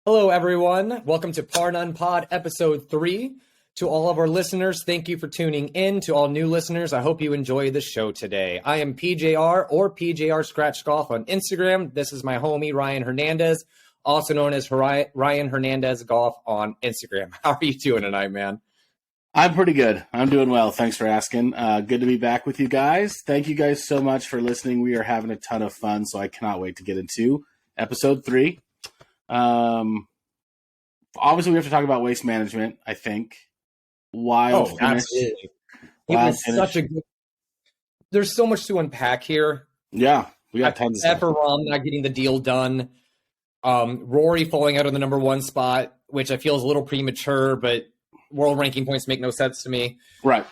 Hello, everyone. Welcome to Par None Pod, episode 3. To all of our listeners, thank you for tuning in. To all new listeners, I hope you enjoy the show today. I am PJR or PJR Scratch Golf on Instagram. This is my homie, Ryan Hernandez, also known as Ryan Hernandez Golf on Instagram. How are you doing tonight, man? I'm pretty good. I'm doing well. Thanks for asking. Good to be back with you guys. Thank you guys so much for listening. We are having a ton of fun, so I cannot wait to get into episode 3. Obviously, we have to talk about waste management, I think. Wild finish. Absolutely. It was such a good... There's so much to unpack here. Yeah, we got tons of stuff. Efferom not getting the deal done. Rory falling out of the number 1 spot, which I feel is a little premature, but world ranking points make no sense to me. Right.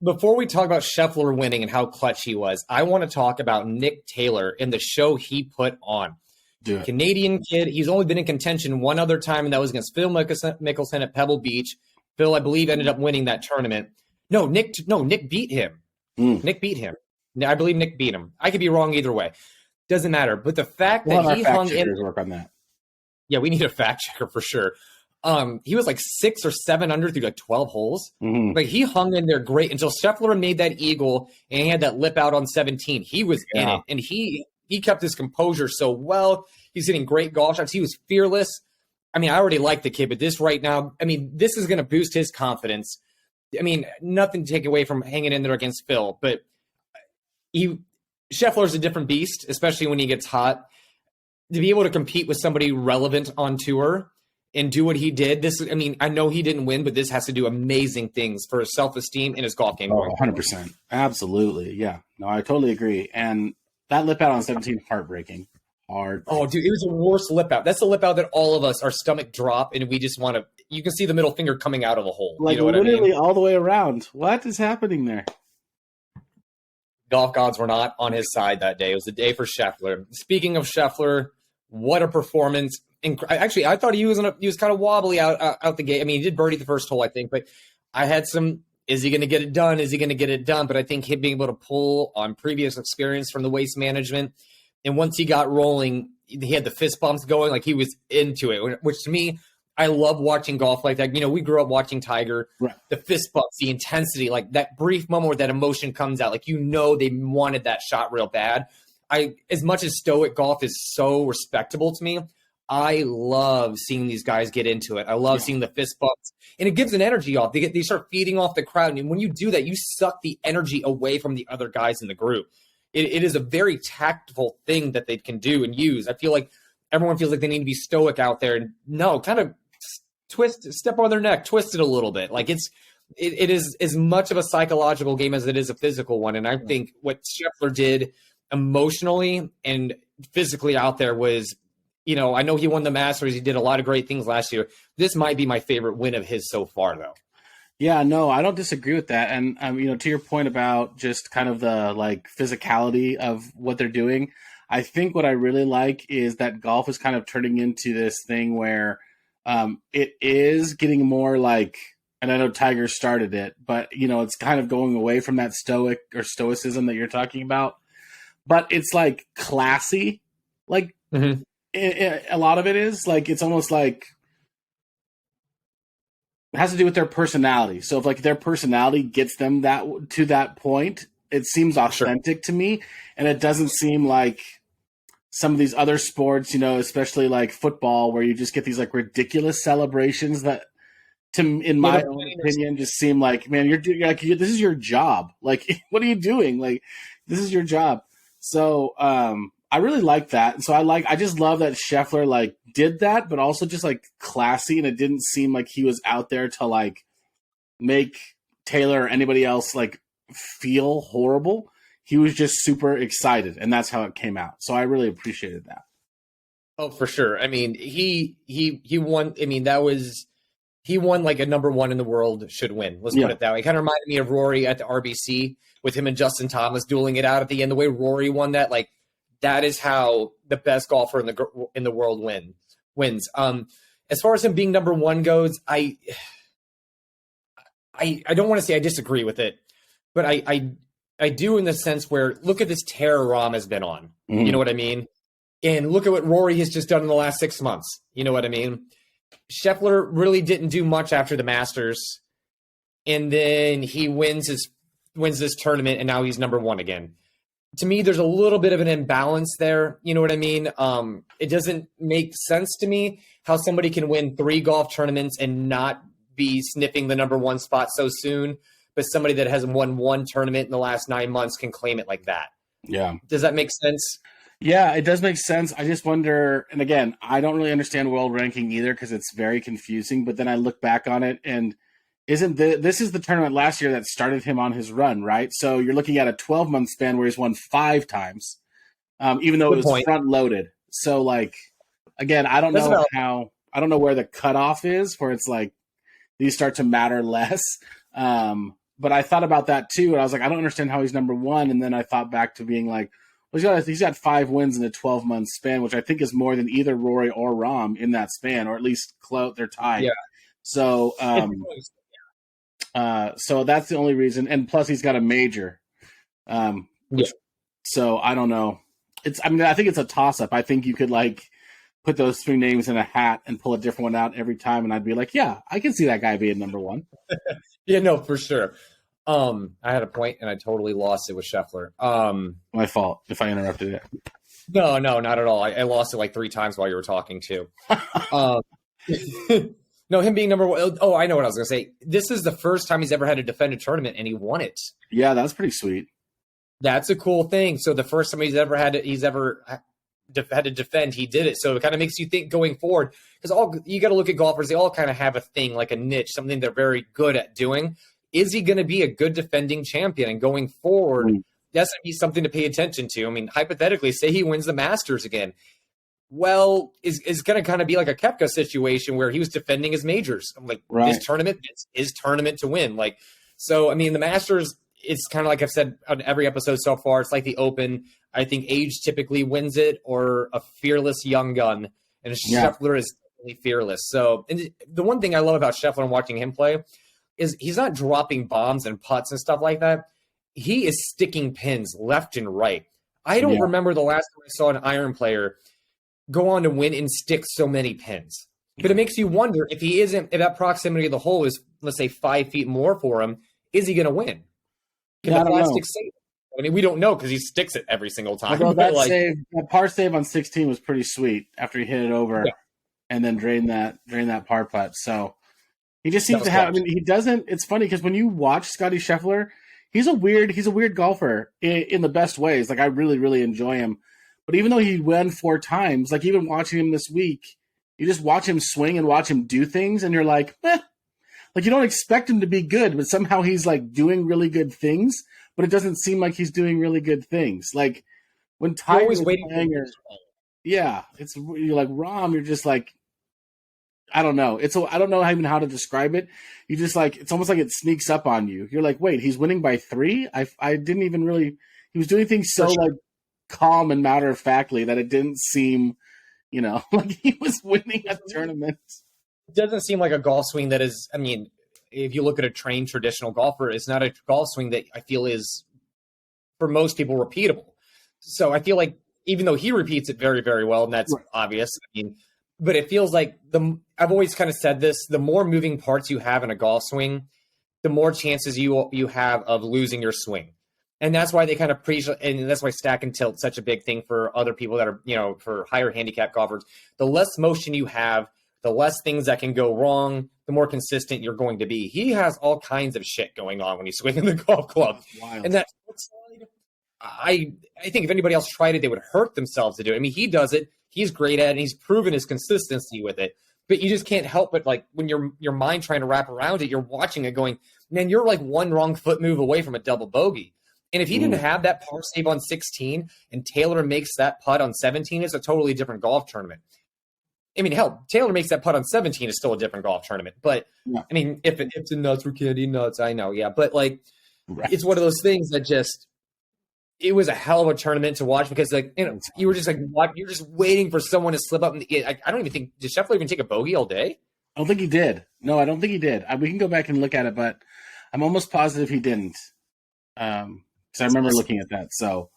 Before we talk about Scheffler winning and how clutch he was, I want to talk about Nick Taylor and the show he put on. Canadian kid. He's only been in contention one other time, and that was against Phil Mickelson at Pebble Beach. Phil, I believe, ended up winning that tournament. Nick beat him. Nick beat him. I believe Nick beat him. I could be wrong either way. Doesn't matter. But the fact that he hung in... work on that. Yeah, we need a fact checker for sure. He was like 6 or 7 under through like 12 holes. Mm-hmm. Like he hung in there great until Scheffler made that eagle and he had that lip out on 17. He was in it, and he kept his composure so well. He's hitting great golf shots. He was fearless. I mean, I already like the kid, but this right now, I mean, this is going to boost his confidence. I mean, nothing to take away from hanging in there against Phil, but Scheffler's a different beast, especially when he gets hot. To be able to compete with somebody relevant on tour and do what he did, I know he didn't win, but this has to do amazing things for his self-esteem and his golf game. 100%. Absolutely. Yeah. No, I totally agree. And that lip out on 17 is heartbreaking. Hard. Oh, dude, it was the worst lip out. That's the lip out that all of us, our stomach drop, and we just want to. You can see the middle finger coming out of the hole. Like, you know what literally I mean? All the way around. What is happening there? Golf gods were not on his side that day. It was the day for Scheffler. Speaking of Scheffler, what a performance! Actually, I thought he was kind of wobbly out the gate. I mean, he did birdie the first hole, I think, but I had some. Is he going to get it done? Is he going to get it done? But I think him being able to pull on previous experience from the waste management. And once he got rolling, he had the fist bumps going, like he was into it, which to me, I love watching golf like that. You know, we grew up watching Tiger, right. The fist bumps, the intensity, like that brief moment where that emotion comes out, like, you know, they wanted that shot real bad. As much as stoic golf is so respectable to me, I love seeing these guys get into it. I love seeing the fist bumps, and it gives an energy off. They start feeding off the crowd. And when you do that, you suck the energy away from the other guys in the group. It is a very tactful thing that they can do and use. I feel like everyone feels like they need to be stoic out there. And no, kind of step on their neck, twist it a little bit. Like it is as much of a psychological game as it is a physical one. And I think what Scheffler did emotionally and physically out there was, you know, I know he won the Masters. He did a lot of great things last year. This might be my favorite win of his so far, though. Yeah, no, I don't disagree with that. And, you know, to your point about just kind of the like physicality of what they're doing, I think what I really like is that golf is kind of turning into this thing where it is getting more like, and I know Tiger started it, but, you know, it's kind of going away from that stoic or stoicism that you're talking about. But it's like classy. Like a lot of it is like, it's almost like, it has to do with their personality. So if like their personality gets them to that point, it seems authentic to me. And it doesn't seem like some of these other sports, you know, especially like football, where you just get these like ridiculous celebrations that, in my own opinion, just seem like, man, you're like, this is your job. Like, what are you doing? Like, this is your job. So, I really like that. And so I just love that Scheffler like did that, but also just like classy. And it didn't seem like he was out there to like make Taylor or anybody else like feel horrible. He was just super excited, and that's how it came out. So I really appreciated that. Oh, for sure. I mean, he won. I mean, he won like a number 1 in the world should win. Let's put it that way. It kind of reminded me of Rory at the RBC with him and Justin Thomas dueling it out at the end. The way Rory won that, like, that is how the best golfer in the world wins. As far as him being number 1 goes, I don't want to say I disagree with it, but I do in the sense where look at this tear Rahm has been on. You know what I mean? And look at what Rory has just done in the last 6 months. You know what I mean? Scheffler really didn't do much after the Masters, and then he wins this tournament, and now he's number one again. To me, there's a little bit of an imbalance there. You know what I mean? It doesn't make sense to me how somebody can win 3 golf tournaments and not be sniffing the number one spot so soon, but somebody that has won 1 tournament in the last 9 months can claim it like that. Yeah. Does that make sense? Yeah, it does make sense. I just wonder, and again, I don't really understand world ranking either because it's very confusing, but then I look back on it and this is the tournament last year that started him on his run, right? So you're looking at a 12-month span where he's won 5 times, even though it was front-loaded. So, like, again, I don't know where the cutoff is where it's like these start to matter less. But I thought about that too, and I was like, I don't understand how he's number one. And then I thought back to being like, well, he's got 5 wins in a 12-month span, which I think is more than either Rory or Rahm in that span, or at least they're tied. Yeah. So, so that's the only reason. And plus, he's got a major. So I don't know. I think it's a toss-up. I think you could like put those 3 names in a hat and pull a different one out every time, and I'd be like, yeah, I can see that guy being number one. Yeah, no, for sure. I had a point and I totally lost it with Scheffler. My fault if I interrupted it. No, not at all. I lost it like 3 times while you were talking too. No, him being number one. Oh, I know what I was going to say. This is the first time he's ever had to defend a tournament, and he won it. Yeah, that's pretty sweet. That's a cool thing. So the first time he's ever had to defend, he did it. So it kind of makes you think going forward, because you got to look at golfers. They all kind of have a thing, like a niche, something they're very good at doing. Is he going to be a good defending champion? And going forward, that's going to be something to pay attention to. I mean, hypothetically, say he wins the Masters again. Well, is going to kind of be like a Koepka situation where he was defending his majors. I'm like, This tournament, it's his tournament to win. Like, so, I mean, the Masters, it's kind of like I've said on every episode so far, it's like the Open. I think age typically wins it, or a fearless young gun. And Scheffler is definitely fearless. So, and the one thing I love about Scheffler and watching him play is he's not dropping bombs and putts and stuff like that. He is sticking pins left and right. I don't remember the last time I saw an iron player go on to win and stick so many pins. But it makes you wonder if if that proximity of the hole is, let's say, 5 feet more for him, is he going to win? Can the plastic save? I mean, we don't know because he sticks it every single time. Although that par save on 16 was pretty sweet after he hit it over and then drain that par putt. So he just seems to have. I mean, he doesn't. It's funny because when you watch Scottie Scheffler, he's a weird golfer in the best ways. Like I really, really enjoy him. But even though he won 4 times, like even watching him this week, you just watch him swing and watch him do things, and you're like, like you don't expect him to be good, but somehow he's like doing really good things. But it doesn't seem like he's doing really good things. Like when Tiger was playing, it's you're like Rahm. You're just like, I don't know. I don't know even how to describe it. You just like it's almost like it sneaks up on you. You're like, wait, he's winning by 3. I didn't even really. He was doing things so like calm and matter of factly that it didn't seem, like he was winning a tournament. It doesn't seem like a golf swing that is. I mean, if you look at a trained traditional golfer, it's not a golf swing that I feel is, for most people, repeatable. So I feel like even though he repeats it very, very well, and that's obvious, I mean, but it feels like I've always kind of said this, the more moving parts you have in a golf swing, the more chances you have of losing your swing. And that's why they kind of preach, and that's why stack and tilt is such a big thing for other people that are, for higher handicap golfers. The less motion you have, the less things that can go wrong, the more consistent you're going to be. He has all kinds of shit going on when he's swinging the golf club. And that I think if anybody else tried it, they would hurt themselves to do it. I mean, he does it. He's great at it, and he's proven his consistency with it. But you just can't help but, like, when your mind trying to wrap around it, you're watching it going, man, you're like one wrong foot move away from a double bogey. And if he didn't have that par save on 16 and Taylor makes that putt on 17, it's a totally different golf tournament. I mean, hell, Taylor makes that putt on 17 is still a different golf tournament. But, I mean, if the nuts were candy nuts, I know, yeah. But, like, it's one of those things that just – it was a hell of a tournament to watch because, like, you were just, like, you're just waiting for someone to slip up. I don't even think – did Scheffler even take a bogey all day? I don't think he did. No, I don't think he did. We can go back and look at it, but I'm almost positive he didn't. Because I remember looking at that. So,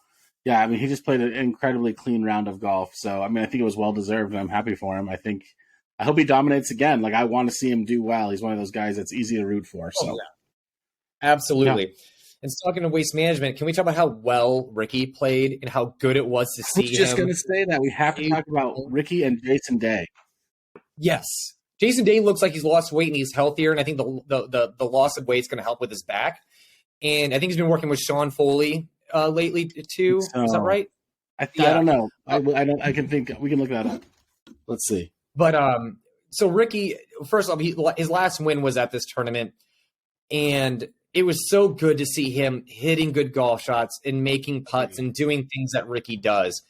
Yeah, I mean, he just played an incredibly clean round of golf. So, I mean, I think it was well deserved, and I'm happy for him. I hope he dominates again. Like, I want to see him do well. He's one of those guys that's easy to root for. So, Oh, yeah. Absolutely. Yeah. And talking to Waste Management, can we talk about how well Rickie played and how good it was to see him? I was just going to say that. We have to talk about Rickie and Jason Day. Yes. Jason Day looks like he's lost weight and he's healthier, and I think the loss of weight is going to help with his back. And I think he's been working with Sean Foley lately too. So, is that right? I don't know. I can think. We can look that up. Let's see. But so Rickie, first off, his last win was at this tournament, and it was so good to see him hitting good golf shots and making putts and doing things that Rickie does.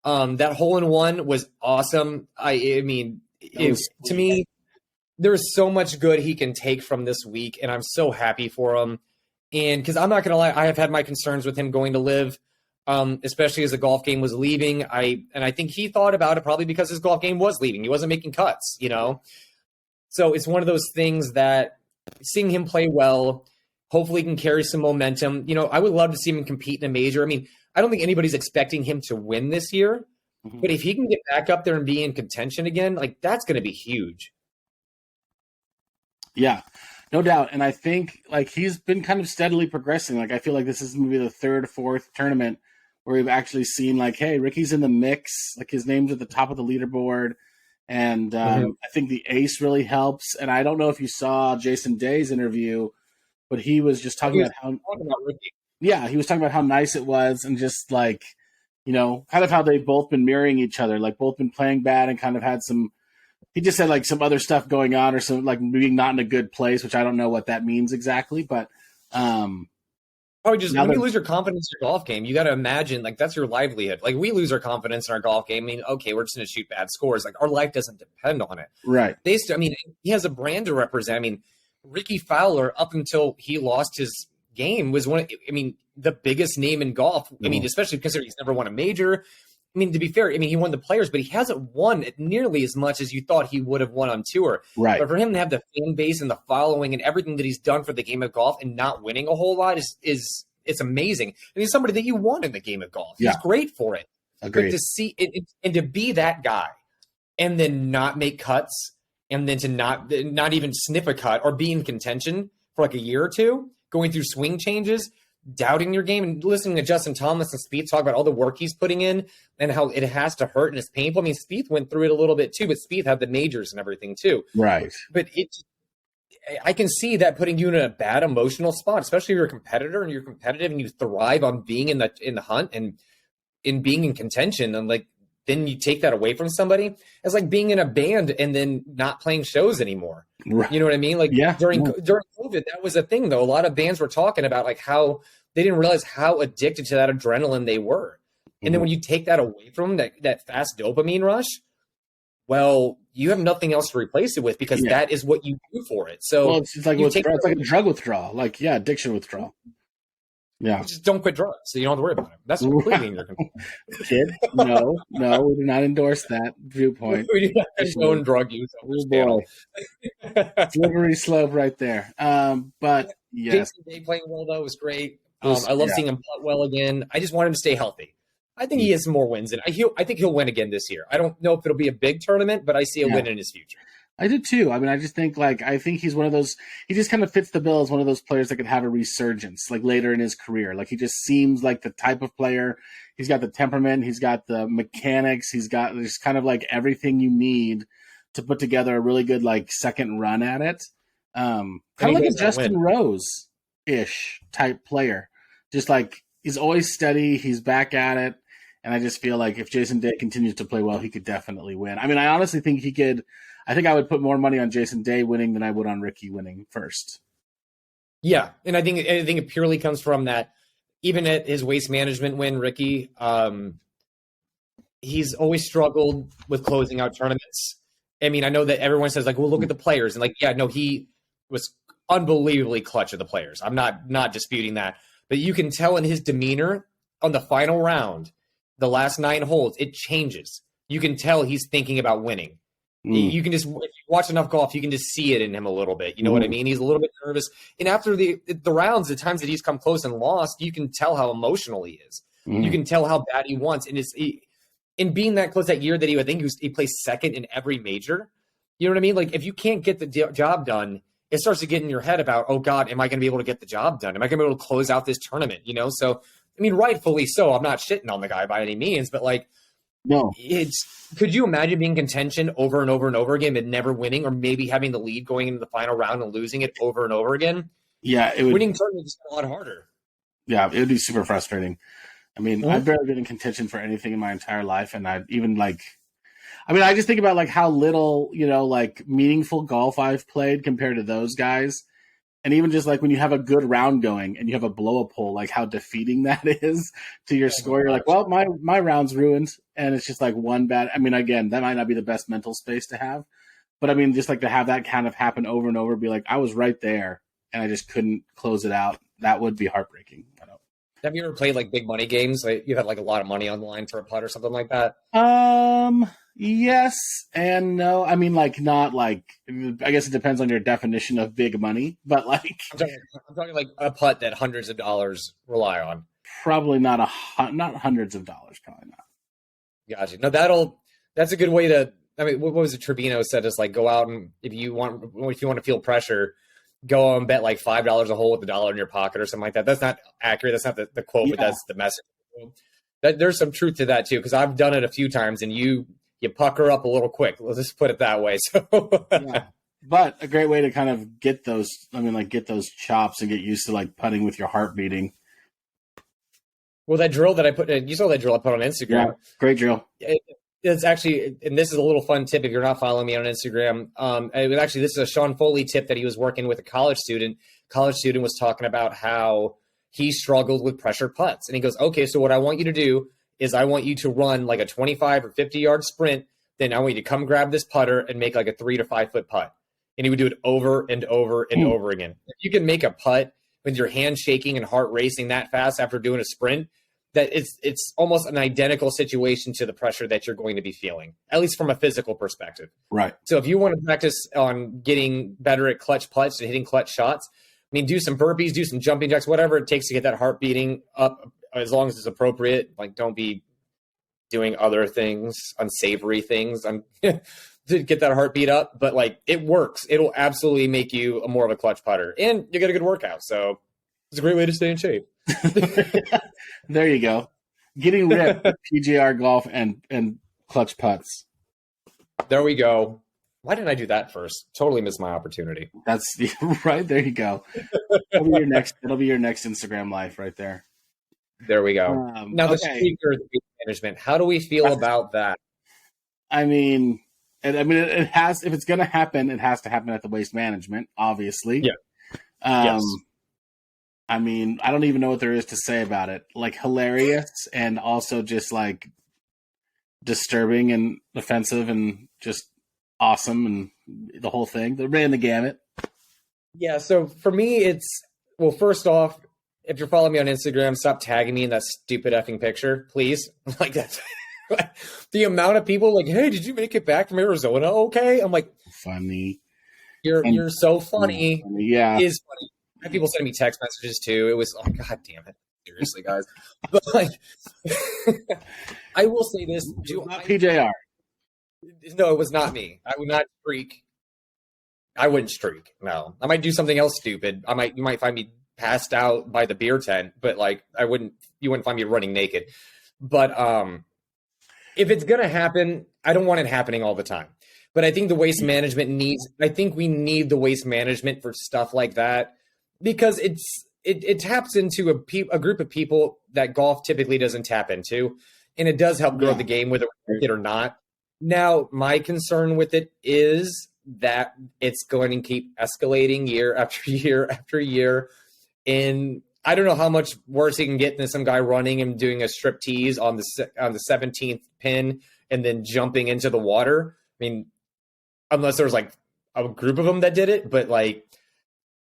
That hole-in-one was awesome. I mean, to me, there's so much good he can take from this week, and I'm so happy for him. And because I'm not going to lie, I have had my concerns with him going to live, especially as the golf game was leaving. I think he thought about it probably because his golf game was leaving. He wasn't making cuts, you know? So it's one of those things that seeing him play well, hopefully he can carry some momentum. You know, I would love to see him compete in a major. I mean, I don't think anybody's expecting him to win this year, but if he can get back up there and be in contention again, like that's going to be huge. Yeah, no doubt. And I think like he's been kind of steadily progressing. Like I feel like this is maybe the third or fourth tournament where we've actually seen like, hey, Rickie's in the mix. Like his name's at the top of the leaderboard. And I think the ace really helps. And I don't know if you saw Jason Day's interview, but he was just talking about Rickie. Yeah, he was talking about how nice it was and just like, you know, kind of how they've both been mirroring each other, like both been playing bad and kind of had some, he just said like some other stuff going on or some like being not in a good place, which I don't know what that means exactly, but probably just when you lose your confidence in your golf game, you got to imagine like that's your livelihood. Like we lose our confidence in our golf game. I mean, okay, we're just going to shoot bad scores. Like our life doesn't depend on it. Right. I mean, he has a brand to represent. I mean, Rickie Fowler, up until he lost his game, was the biggest name in golf. I mean, especially considering he's never won a major. I mean, to be fair, I mean, he won the Players, but he hasn't won nearly as much as you thought he would have won on tour. Right. But for him to have the fan base and the following and everything that he's done for the game of golf and not winning a whole lot is it's amazing. And he's somebody that you want in the game of golf. Yeah. He's great for it. Agreed. But to see it and to be that guy and then not make cuts and then to not even sniff a cut or be in contention for like a year or two, going through swing changes, doubting your game, and listening to Justin Thomas and Spieth talk about all the work he's putting in and how it has to hurt and it's painful. I mean, Spieth went through it a little bit too, but Spieth had the majors and everything too. Right. But I can see that putting you in a bad emotional spot, especially if you're a competitor and you're competitive and you thrive on being in the hunt and in being in contention, and like then you take that away from somebody. It's like being in a band and then not playing shows anymore. Right. You know what I mean? Like during COVID, that was a thing though. A lot of bands were talking about like how they didn't realize how addicted to that adrenaline they were. And then when you take that away from them, that fast dopamine rush, well, you have nothing else to replace it with because that is what you do for it. So it's like it's like a drug withdrawal, like addiction withdrawal. Yeah, just don't quit drugs, so you don't have to worry about it. That's completely in your control. Kid, no, we do not endorse that viewpoint. We do not condone drug use. Slippery slope right there. But yes, Jason Day playing well though was great. I love seeing him putt well again. I just want him to stay healthy. I think he has some more wins, and I think he'll win again this year. I don't know if it'll be a big tournament, but I see a win in his future. I do too. I mean, I just think I think he's one of those. He just kind of fits the bill as one of those players that could have a resurgence like later in his career. Like he just seems like the type of player. He's got the temperament. He's got the mechanics. He's got just kind of like everything you need to put together a really good like second run at it. Kind of like a Justin Rose-ish type player. Just like he's always steady. He's back at it. And I just feel like if Jason Day continues to play well, he could definitely win. I mean, I honestly think he could. I think I would put more money on Jason Day winning than I would on Rickie winning first. Yeah, and I think it purely comes from that. Even at his Waste Management win, Rickie, he's always struggled with closing out tournaments. I mean, I know that everyone says like, "Well, look at the Players," and like, yeah, no, he was unbelievably clutch at the Players. I'm not disputing that, but you can tell in his demeanor on the final round. The last 9 holes, it changes. You can tell he's thinking about winning. You can just, if you watch enough golf, you can just see it in him a little bit. You know what I mean? He's a little bit nervous. And after the rounds, the times that he's come close and lost, you can tell how emotional he is. You can tell how bad he wants. And in being that close that year that he placed second in every major. You know what I mean? Like, if you can't get the job done, it starts to get in your head about, oh God, am I going to be able to get the job done? Am I going to be able to close out this tournament? You know? So, I mean, rightfully so. I'm not shitting on the guy by any means, but like, no, could you imagine being contention over and over and over again, but never winning, or maybe having the lead going into the final round and losing it over and over again? Yeah, it would. Winning tournaments is a lot harder. Yeah, it would be super frustrating. I mean, I've barely been in contention for anything in my entire life, and I just think about like how little, like meaningful golf I've played compared to those guys. And even just like when you have a good round going and you have a blow up hole, like how defeating that is to your score. You're like, well, my round's ruined. And it's just like one bad. I mean, again, that might not be the best mental space to have. But I mean, just like to have that kind of happen over and over, be like, I was right there and I just couldn't close it out. That would be heartbreaking. Have you ever played like big money games? Like you had like a lot of money on the line for a putt or something like that? Yes and no. I mean, like not like. I guess it depends on your definition of big money, but like I'm talking like a putt that hundreds of dollars rely on. Probably not not hundreds of dollars. Probably not. Gotcha. No, that's a good way to. I mean, what was it? Tribino said is like go out and if you want to feel pressure, go and bet like $5 a hole with $1 in your pocket or something like that. That's not accurate. That's not the quote, but that's the message. There's some truth to that too, because I've done it a few times, and you pucker up a little quick. Let's just put it that way. So, yeah. But a great way to kind of get those. I mean, like get those chops and get used to like putting with your heart beating. Well, that drill that I put, you saw that drill I put on Instagram. Yeah, great drill. It's actually, and this is a little fun tip if you're not following me on Instagram. This is a Sean Foley tip that he was working with a college student. College student was talking about how he struggled with pressure putts. And he goes, okay, so what I want you to do is I want you to run like a 25 or 50 yard sprint. Then I want you to come grab this putter and make like a 3 to 5 foot putt. And he would do it over and over and over again. If you can make a putt with your hand shaking and heart racing that fast after doing a sprint, that it's almost an identical situation to the pressure that you're going to be feeling, at least from a physical perspective. Right. So if you want to practice on getting better at clutch putts and hitting clutch shots, I mean, do some burpees, do some jumping jacks, whatever it takes to get that heart beating up as long as it's appropriate. Like don't be doing other things, unsavory things to get that heartbeat up. But like it works. It'll absolutely make you a more of a clutch putter and you get a good workout. So it's a great way to stay in shape. There you go. Getting ripped with PGR golf and clutch putts. There we go. Why didn't I do that first? Totally missed my opportunity. That's right. There you go. That'll be your next Instagram live right there. There we go. Now the speaker of the management. How do we feel about that? I mean, it has. If it's going to happen, it has to happen at the waste management. Obviously. Yeah. Yes. I mean, I don't even know what there is to say about it. Like hilarious and also just like disturbing and offensive and just awesome and the whole thing. They ran the gamut. Yeah. So for me, first off, if you're following me on Instagram, stop tagging me in that stupid effing picture, please. Like that. The amount of people like, hey, did you make it back from Arizona? Okay. I'm like, funny. You're so funny. Yeah. It is funny. I had people sending me text messages too. It was, oh, God damn it. Seriously, guys. But like, I will say this. Not PJR. No, it was not me. I would not streak. I wouldn't streak. No. I might do something else stupid. You might find me passed out by the beer tent, but like, you wouldn't find me running naked. But if it's going to happen, I don't want it happening all the time. But I think the waste management we need the waste management for stuff like that. Because it taps into a group of people that golf typically doesn't tap into, and it does help grow the game, whether we like it or not. Now, my concern with it is that it's going to keep escalating year after year after year, and I don't know how much worse it can get than some guy running and doing a strip tease on the 17th pin and then jumping into the water. I mean, unless there was like a group of them that did it, but like.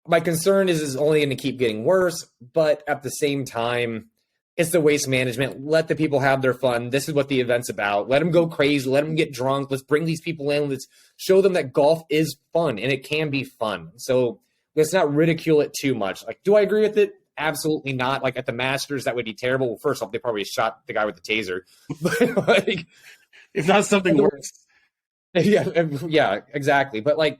My concern is only going to keep getting worse, but at the same time, it's the waste management. Let the people have their fun. This is what the event's about. Let them go crazy. Let them get drunk. Let's bring these people in. Let's show them that golf is fun, and it can be fun. So let's not ridicule it too much. Like, do I agree with it? Absolutely not. Like at the Masters, that would be terrible. Well, first off, they probably shot the guy with the taser. But like, if not something worse. Yeah, exactly. But like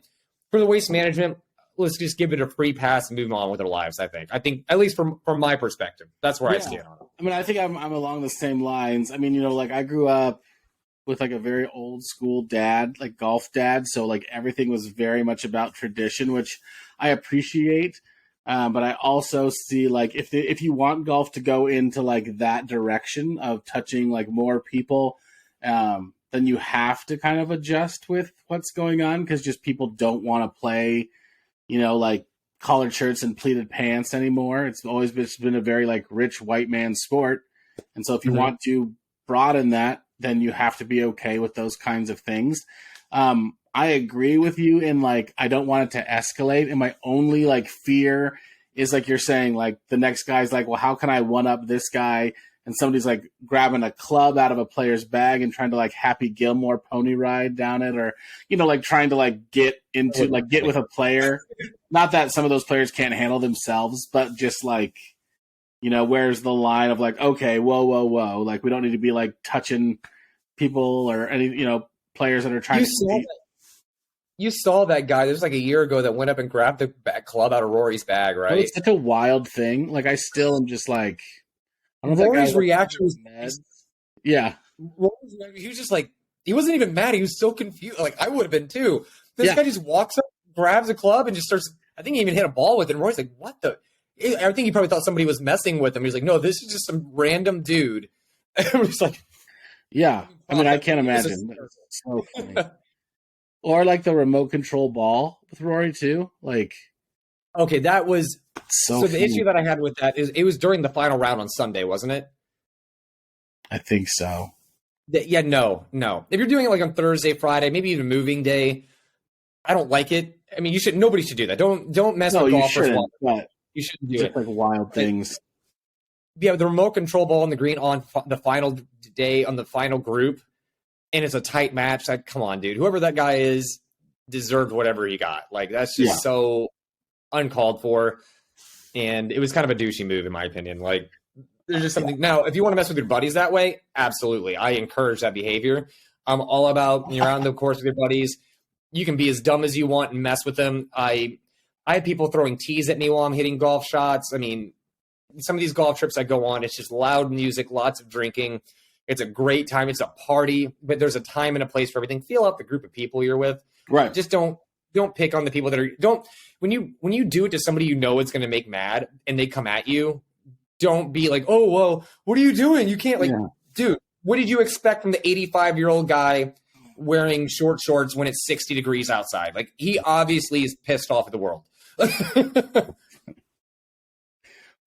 for the waste management, let's just give it a free pass and move on with our lives. I think at least from my perspective, that's where I stand on it. I mean, I think I'm along the same lines. I mean, like I grew up with like a very old school dad, like golf dad. So like everything was very much about tradition, which I appreciate. But I also see like if you want golf to go into like that direction of touching like more people, then you have to kind of adjust with what's going on because just people don't want to play, like collared shirts and pleated pants anymore. It's always been a very like rich white man sport. And so if you want to broaden that, then you have to be okay with those kinds of things. I agree with you in like, I don't want it to escalate. And my only like fear is like you're saying, like the next guy's like, well, how can I one up this guy? And somebody's like grabbing a club out of a player's bag and trying to like Happy Gilmore pony ride down it, or, like trying to like get with a player. Not that some of those players can't handle themselves, but just like, where's the line of like, okay, whoa. Like we don't need to be like touching people or any, players that are trying to. You saw that guy. There was like a year ago that went up and grabbed the club out of Rory's bag, right? It's such a wild thing. Like I still am just like, Rory's reaction was yeah. He was just like, he wasn't even mad. He was so confused. Like I would have been too. This guy just walks up, grabs a club, and just starts. I think he even hit a ball with it. And Rory's like, "What the?" I think he probably thought somebody was messing with him. He's like, "No, this is just some random dude." And we're just like, "Yeah." I mean, I can't imagine. It's so funny. Or like the remote control ball with Rory too. Like, okay, that was so the issue that I had with that is it was during the final round on Sunday, wasn't it? I think so. Yeah, no. If you're doing it like on Thursday, Friday, maybe even moving day, I don't like it. I mean, nobody should do that. Don't mess with golfers. You shouldn't do it. Like wild things. Yeah, the remote control ball on the green on the final day on the final group, and it's a tight match. Like, come on, dude. Whoever that guy is deserved whatever he got. Like, that's just so uncalled for. And it was kind of a douchey move, in my opinion. Like, there's just something. Now, if you want to mess with your buddies that way, absolutely. I encourage that behavior. I'm all about you're on the course with your buddies. You can be as dumb as you want and mess with them. I have people throwing tees at me while I'm hitting golf shots. I mean, some of these golf trips I go on, it's just loud music, lots of drinking. It's a great time. It's a party, but there's a time and a place for everything. Feel out the group of people you're with. Right. Just don't pick on the people that are when you do it to somebody it's going to make mad and they come at you, don't be like, oh, well, what are you doing? You can't dude, what did you expect from the 85-year-old guy wearing short shorts when it's 60 degrees outside? Like he obviously is pissed off at the world.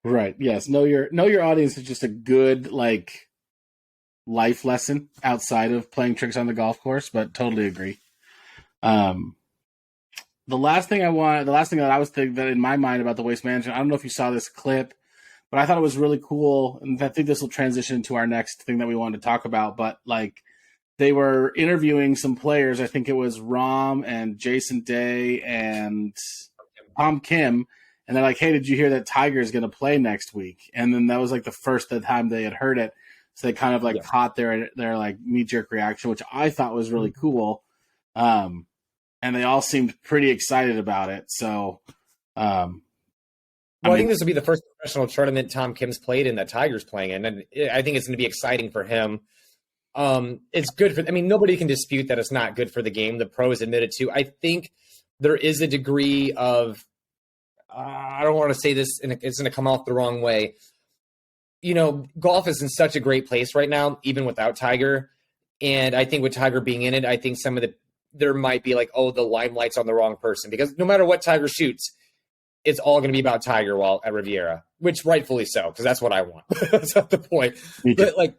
Right. Yes. Know your audience is just a good like life lesson outside of playing tricks on the golf course, but totally agree. The last thing that I was thinking that in my mind about the waste management, I don't know if you saw this clip, but I thought it was really cool. And I think this will transition to our next thing that we wanted to talk about. But like they were interviewing some players. I think it was Rahm and Jason Day and Tom Kim. And they're like, hey, did you hear that Tiger is going to play next week? And then that was like the first time they had heard it. So they kind of like caught their like knee-jerk reaction, which I thought was really cool. And they all seemed pretty excited about it. So, I think this will be the first professional tournament Tom Kim's played in that Tiger's playing in. And I think it's going to be exciting for him. It's good for, nobody can dispute that it's not good for the game. The pros admitted to. I think there is a degree of, I don't want to say this and it's going to come off the wrong way. Golf is in such a great place right now, even without Tiger. And I think with Tiger being in it, I think there might be like, oh, the limelight's on the wrong person, because no matter what Tiger shoots, it's all going to be about Tiger while at Riviera, which rightfully so, because that's what I want. That's not the point. But like,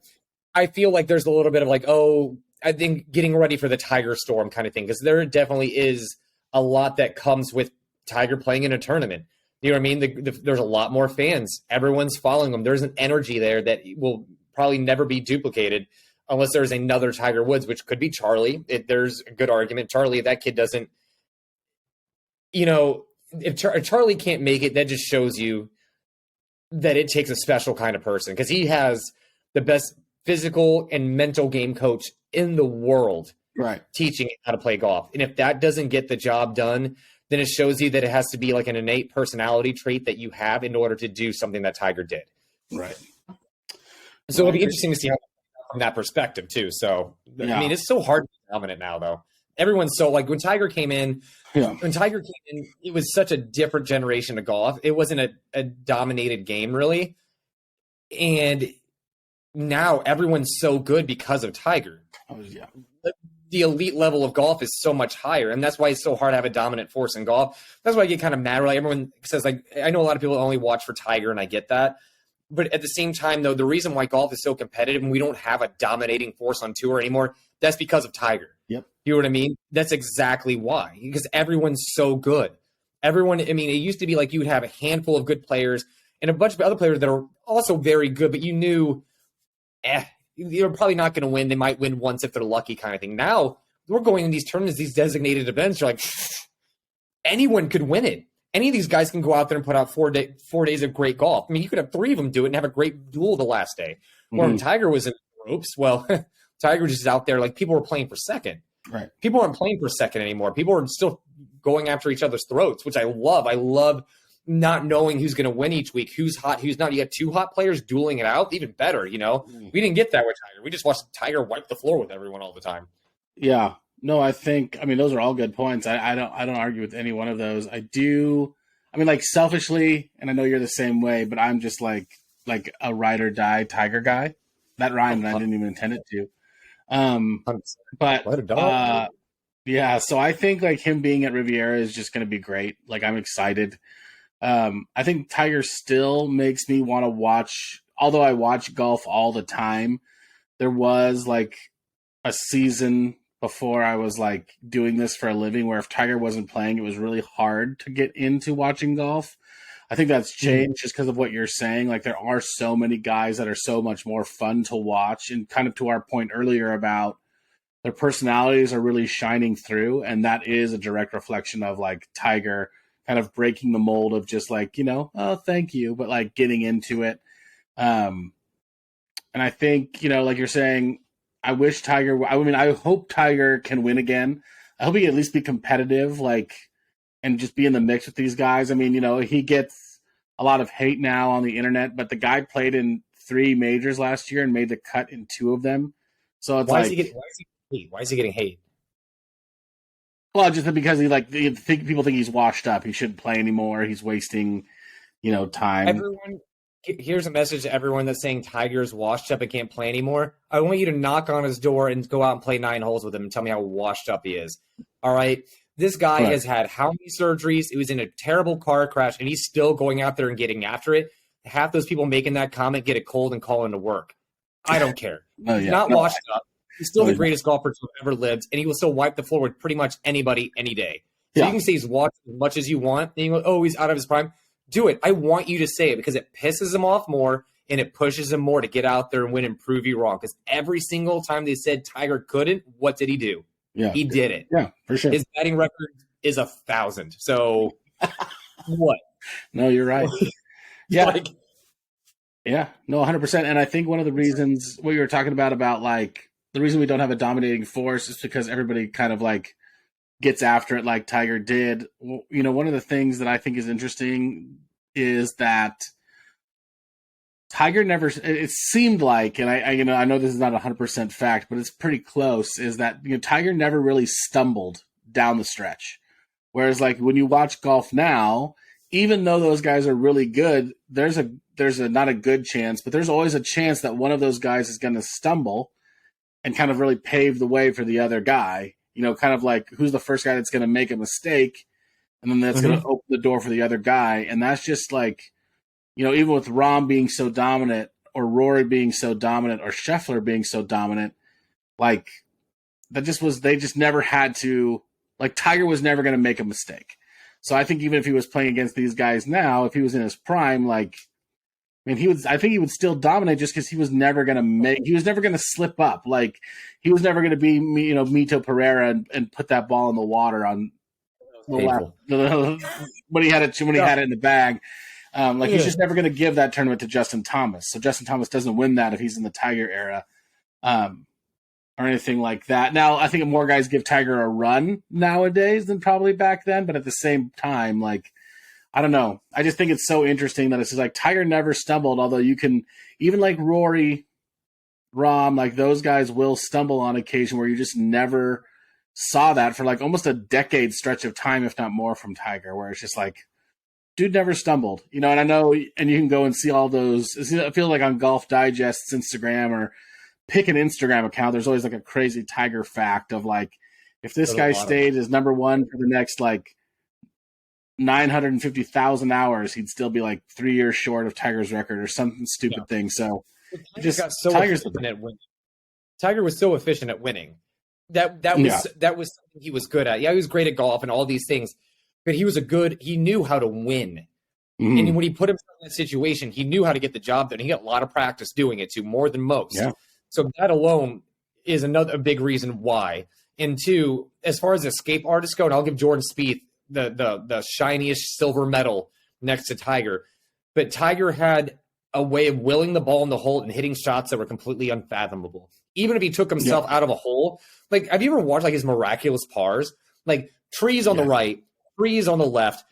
I feel like there's a little bit of like, oh, I think getting ready for the Tiger storm kind of thing, because there definitely is a lot that comes with Tiger playing in a tournament. You know what I mean? There's a lot more fans. Everyone's following him. There's an energy there that will probably never be duplicated unless there's another Tiger Woods, which could be Charlie. There's a good argument. Charlie, that kid doesn't, if Charlie can't make it, that just shows you that it takes a special kind of person, because he has the best physical and mental game coach in the world teaching how to play golf. And if that doesn't get the job done, then it shows you that it has to be like an innate personality trait that you have in order to do something that Tiger did. Right. So it'll be interesting to see how from that perspective too. So, I mean, it's so hard to be dominant now, though. Everyone's so like when Tiger came in, it was such a different generation of golf. It wasn't a dominated game really. And now everyone's so good because of Tiger. The elite level of golf is so much higher, and that's why it's so hard to have a dominant force in golf. That's why I get kind of mad. Like everyone says, like, I know a lot of people only watch for Tiger, and I get that. But at the same time, though, the reason why golf is so competitive and we don't have a dominating force on tour anymore, that's because of Tiger. Yep. You know what I mean? That's exactly why. Because everyone's so good. Everyone, I mean, it used to be like you would have a handful of good players and a bunch of other players that are also very good, but you knew, you're probably not going to win. They might win once if they're lucky kind of thing. Now, we're going in these tournaments, these designated events, you're like, anyone could win it. Any of these guys can go out there and put out 4 days of great golf. I mean, you could have 3 of them do it and have a great duel the last day. Where when Tiger was in the ropes, well, Tiger just is out there like people were playing for second. Right. People aren't playing for second anymore. People are still going after each other's throats, which I love. I love not knowing who's going to win each week, who's hot, who's not. You got 2 hot players dueling it out, even better, you know? We didn't get that with Tiger. We just watched Tiger wipe the floor with everyone all the time. Yeah. No, I mean, those are all good points. I don't argue with any one of those. I mean, like selfishly, and I know you're the same way, but I'm just like a ride or die Tiger guy. That rhymed, and I didn't even intend it to. Yeah, so I think like him being at Riviera is just going to be great. Like I'm excited. I think Tiger still makes me want to watch, although I watch golf all the time. There was like a season before I was like doing this for a living where if Tiger wasn't playing, it was really hard to get into watching golf. I think that's changed just because of what you're saying. Like there are so many guys that are so much more fun to watch, and kind of to our point earlier about their personalities are really shining through. And that is a direct reflection of like Tiger kind of breaking the mold of just like, you know, oh, thank you, but like getting into it. And I think, you know, like you're saying, I hope Tiger can win again. I hope he can at least be competitive, like, and just be in the mix with these guys. I mean, you know, he gets a lot of hate now on the internet, but the guy played in 3 majors last year and made the cut in 2 of them. So it's why is he getting hate? Well, just because people think he's washed up. He shouldn't play anymore. He's wasting, you know, time. Here's a message to everyone that's saying Tiger's washed up and can't play anymore. I want you to knock on his door and go out and play 9 holes with him and tell me how washed up he is. All right. This guy has had how many surgeries? He was in a terrible car crash, and he's still going out there and getting after it. Half those people making that comment get a cold and call into work. I don't care. He's not washed up. He's still the greatest golfer to have ever lived, and he will still wipe the floor with pretty much anybody any day. So you can say he's washed as much as you want, and you go, oh, he's out of his prime. Do it. I want you to say it because it pisses him off more, and it pushes him more to get out there and win and prove you wrong. Because every single time they said Tiger couldn't, what did he do? Yeah, he did it. Yeah, for sure. His batting record is 1,000. So what? No, you're right. Yeah. Yeah, no, 100%. And I think one of the reasons what you were talking about like the reason we don't have a dominating force is because everybody kind of like gets after it like Tiger did. Well, you know, one of the things that I think is interesting is that Tiger never, it seemed like, and I know this is not 100% fact, but it's pretty close, is that, you know, Tiger never really stumbled down the stretch. Whereas like when you watch golf now, even though those guys are really good, there's a not a good chance, but there's always a chance that one of those guys is going to stumble and kind of really pave the way for the other guy. You know, kind of like who's the first guy that's going to make a mistake, and then that's going to open the door for the other guy. And that's just like, you know, even with Rahm being so dominant, or Rory being so dominant, or Scheffler being so dominant, like they just never had to, like Tiger was never going to make a mistake. So I think even if he was playing against these guys now, if he was in his prime, like, I mean, I think he would still dominate just because he was never going to slip up. Like he was never going to be, you know, Mito Pereira and put that ball in the water on the left, when he had it in the bag. He's just never going to give that tournament to Justin Thomas. So Justin Thomas doesn't win that if he's in the Tiger era, or anything like that. Now, I think more guys give Tiger a run nowadays than probably back then, but at the same time, like, I don't know. I just think it's so interesting that it's just like Tiger never stumbled, although you can, even like Rory, Rahm, like those guys will stumble on occasion where you just never saw that for like almost a decade stretch of time, if not more, from Tiger, where it's just like, dude never stumbled, and I know, and you can go and see all those. I feel like on Golf Digest's Instagram, or pick an Instagram account, there's always like a crazy Tiger fact of like, if this guy stayed as number one for the next like 950,000 hours, he'd still be like 3 years short of Tiger's record or something stupid thing. So Tiger's at winning. Tiger was so efficient at winning. That was something he was good at. Yeah, he was great at golf and all these things, but he knew how to win. Mm. And when he put himself in that situation, he knew how to get the job done. He got a lot of practice doing it too, more than most. Yeah. So that alone is a big reason why. And two, as far as escape artists go, and I'll give Jordan Spieth the shiniest silver medal next to Tiger, but Tiger had a way of willing the ball in the hole and hitting shots that were completely unfathomable. Even if he took himself out of a hole, like, have you ever watched like his miraculous pars? Like trees on the right, trees on the left,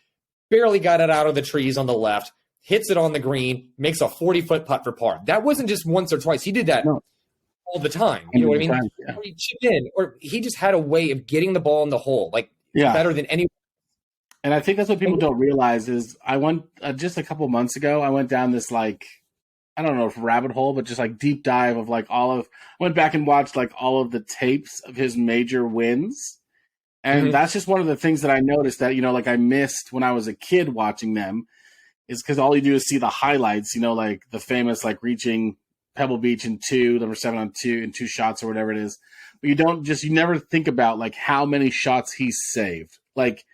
barely got it out of the trees on the left, hits it on the green, makes a 40-foot putt for par. That wasn't just once or twice. He did that all the time. You know what I mean? Or he chipped in, or he just had a way of getting the ball in the hole, like better than anyone. And I think that's what people don't realize is I went just a couple months ago, I went down this like, I don't know if rabbit hole, but just like deep dive of like I went back and watched like all of the tapes of his major wins. And that's just one of the things that I noticed that, like I missed when I was a kid watching them, is because all you do is see the highlights, like the famous like reaching Pebble Beach in number 7 on 2 in 2 shots or whatever it is. But you never think about like how many shots he saved, like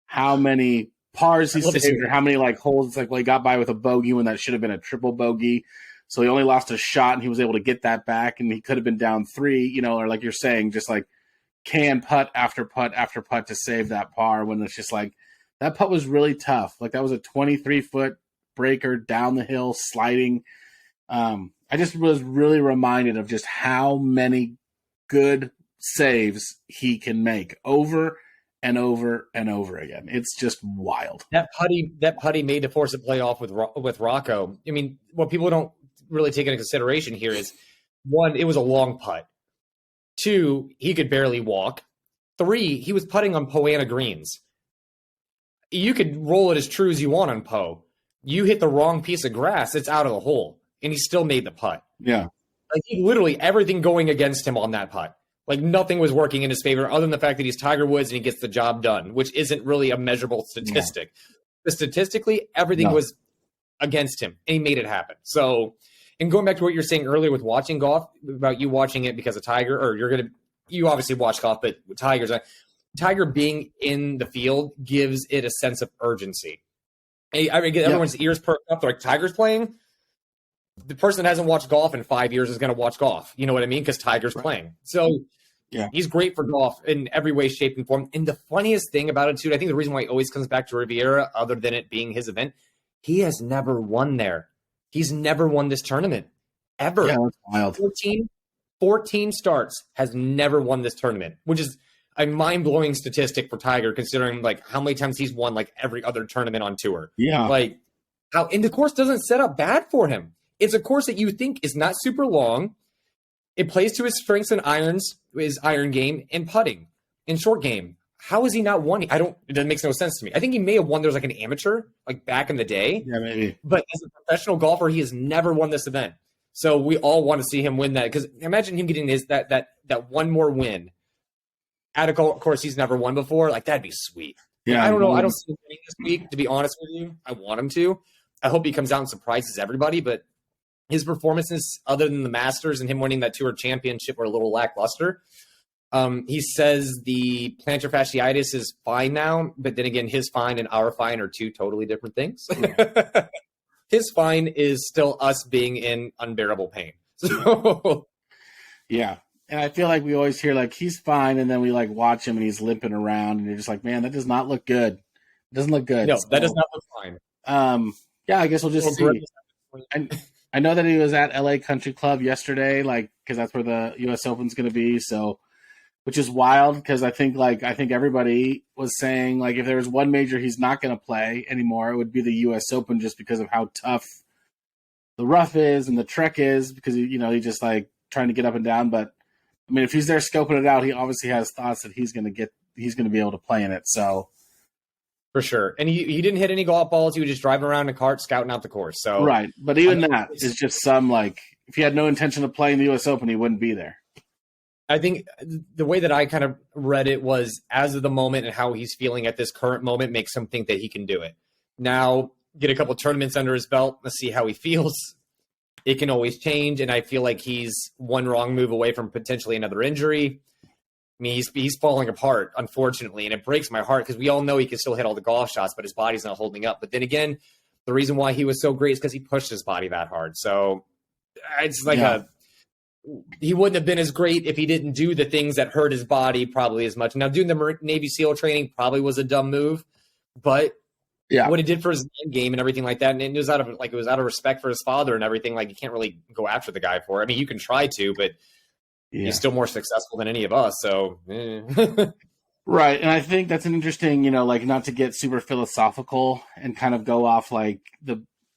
how many pars he saved, or how many like holes. It's like, well, he got by with a bogey when that should have been a triple bogey. So he only lost a shot and he was able to get that back, and he could have been down 3, or like you're saying, just like can putt after putt after putt to save that par, when it's just like that putt was really tough. Like that was a 23-foot breaker down the hill sliding. I just was really reminded of just how many good saves he can make over and over and over again. It's just wild. That putty made to force a playoff with Rocco. I mean, what people don't really take into consideration here is, 1, it was a long putt. 2, he could barely walk. 3, he was putting on Poana greens. You could roll it as true as you want on Poe. You hit the wrong piece of grass, it's out of the hole, and he still made the putt. Yeah. Like, he literally everything going against him on that putt. Like, nothing was working in his favor other than the fact that he's Tiger Woods and he gets the job done, which isn't really a measurable statistic. Yeah. But statistically, everything was against him, and he made it happen. So, and going back to what you're saying earlier with watching golf, about you watching it because of Tiger, or you obviously watch golf, but Tiger being in the field gives it a sense of urgency. I mean, everyone's ears perked up. They're like, Tiger's playing? The person that hasn't watched golf in 5 years is going to watch golf. You know what I mean? Because Tiger's playing. So he's great for golf in every way, shape, and form. And the funniest thing about it, too, I think the reason why he always comes back to Riviera, other than it being his event, he has never won there. He's never won this tournament, ever. Yeah, that's wild. 14 starts, has never won this tournament, which is a mind-blowing statistic for Tiger, considering like how many times he's won like every other tournament on tour. Yeah. Like and the course doesn't set up bad for him. It's a course that you think is not super long. It plays to his strengths and irons, his iron game, and putting, in short game. How has he not won? It makes no sense to me. I think he may have won. There's like an amateur, like back in the day. Yeah, maybe. But as a professional golfer, he has never won this event. So we all want to see him win that, because imagine him getting that one more win at a course he's never won before. Like, that'd be sweet. Yeah, I don't know. I don't see him winning this week, to be honest with you. I want him to. I hope he comes out and surprises everybody, but his performances, other than the Masters and him winning that Tour Championship, were a little lackluster. He says the plantar fasciitis is fine now, but then again, his fine and our fine are two totally different things. His fine is still us being in unbearable pain. So, yeah. And I feel like we always hear like he's fine, and then we like watch him and he's limping around, and you're just like, man, that does not look good. It doesn't look good. No, that does not look fine. Yeah, I guess we'll just see. I know that he was at LA Country Club yesterday, like, because that's where the U.S. Open's going to be. So, which is wild because I think everybody was saying like if there was one major he's not going to play anymore, it would be the U.S. Open just because of how tough the rough is and the trek is because he's just like trying to get up and down. But I mean, if he's there scoping it out, he obviously has thoughts that he's going to be able to play in it. So. For sure. And he didn't hit any golf balls. He was just driving around in a cart, scouting out the course. So right. But even that is just some, like, if he had no intention of playing the U.S. Open, he wouldn't be there. I think the way that I kind of read it was as of the moment and how he's feeling at this current moment makes him think that he can do it. Now, get a couple tournaments under his belt. Let's see how he feels. It can always change. And I feel like he's one wrong move away from potentially another injury. I mean, he's falling apart, unfortunately, and it breaks my heart because we all know he can still hit all the golf shots, but his body's not holding up. But then again, the reason why he was so great is because he pushed his body that hard. So it's like he wouldn't have been as great if he didn't do the things that hurt his body probably as much. Now, doing the Navy SEAL training probably was a dumb move, but what it did for his game and everything like that, and it was out of respect for his father and everything. Like, you can't really go after the guy for it. I mean, you can try to, but he's still more successful than any of us. So, right. And I think that's an interesting, like, not to get super philosophical and kind of go off like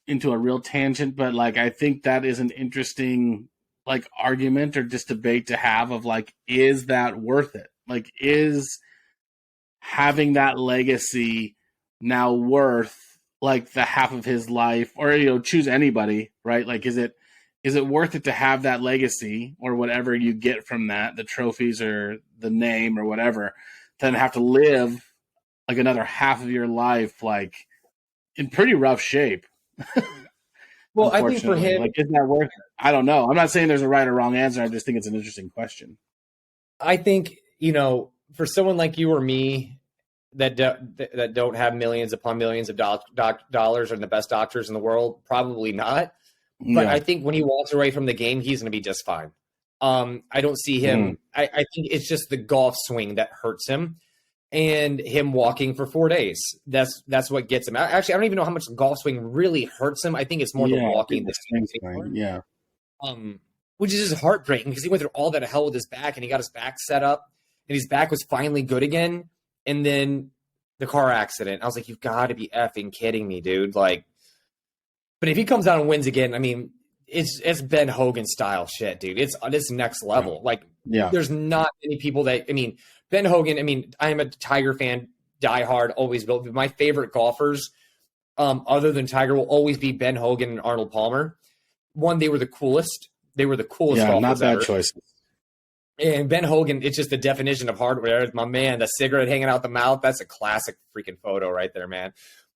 into a real tangent, but like, I think that is an interesting like argument or just debate to have of like, is that worth it? Like, is having that legacy now worth like the half of his life or, choose anybody, right? Like, is it worth it to have that legacy or whatever you get from that, the trophies or the name or whatever, then have to live like another half of your life, like in pretty rough shape? Well, I think for him, like, is that worth it? I don't know. I'm not saying there's a right or wrong answer. I just think it's an interesting question. I think, for someone like you or me that don't have millions upon millions of dollars and the best doctors in the world, probably not. But I think when he walks away from the game, he's going to be just fine. I don't see him. I think it's just the golf swing that hurts him, and him walking for 4 days. That's what gets him. Actually, I don't even know how much the golf swing really hurts him. I think it's more the walking. Which is just heartbreaking because he went through all that hell with his back, and he got his back set up, and his back was finally good again. And then the car accident. I was like, you've got to be effing kidding me, dude. Like. But if he comes out and wins again, I mean, it's Ben Hogan style shit, dude. It's next level. Like, there's not many people Ben Hogan. I mean, I am a Tiger fan, diehard, always will. But my favorite golfers, other than Tiger, will always be Ben Hogan and Arnold Palmer. One, they were the coolest. They were the coolest golfers not bad ever. Choices. And Ben Hogan, it's just the definition of hardware. My man, the cigarette hanging out the mouth. That's a classic freaking photo right there, man.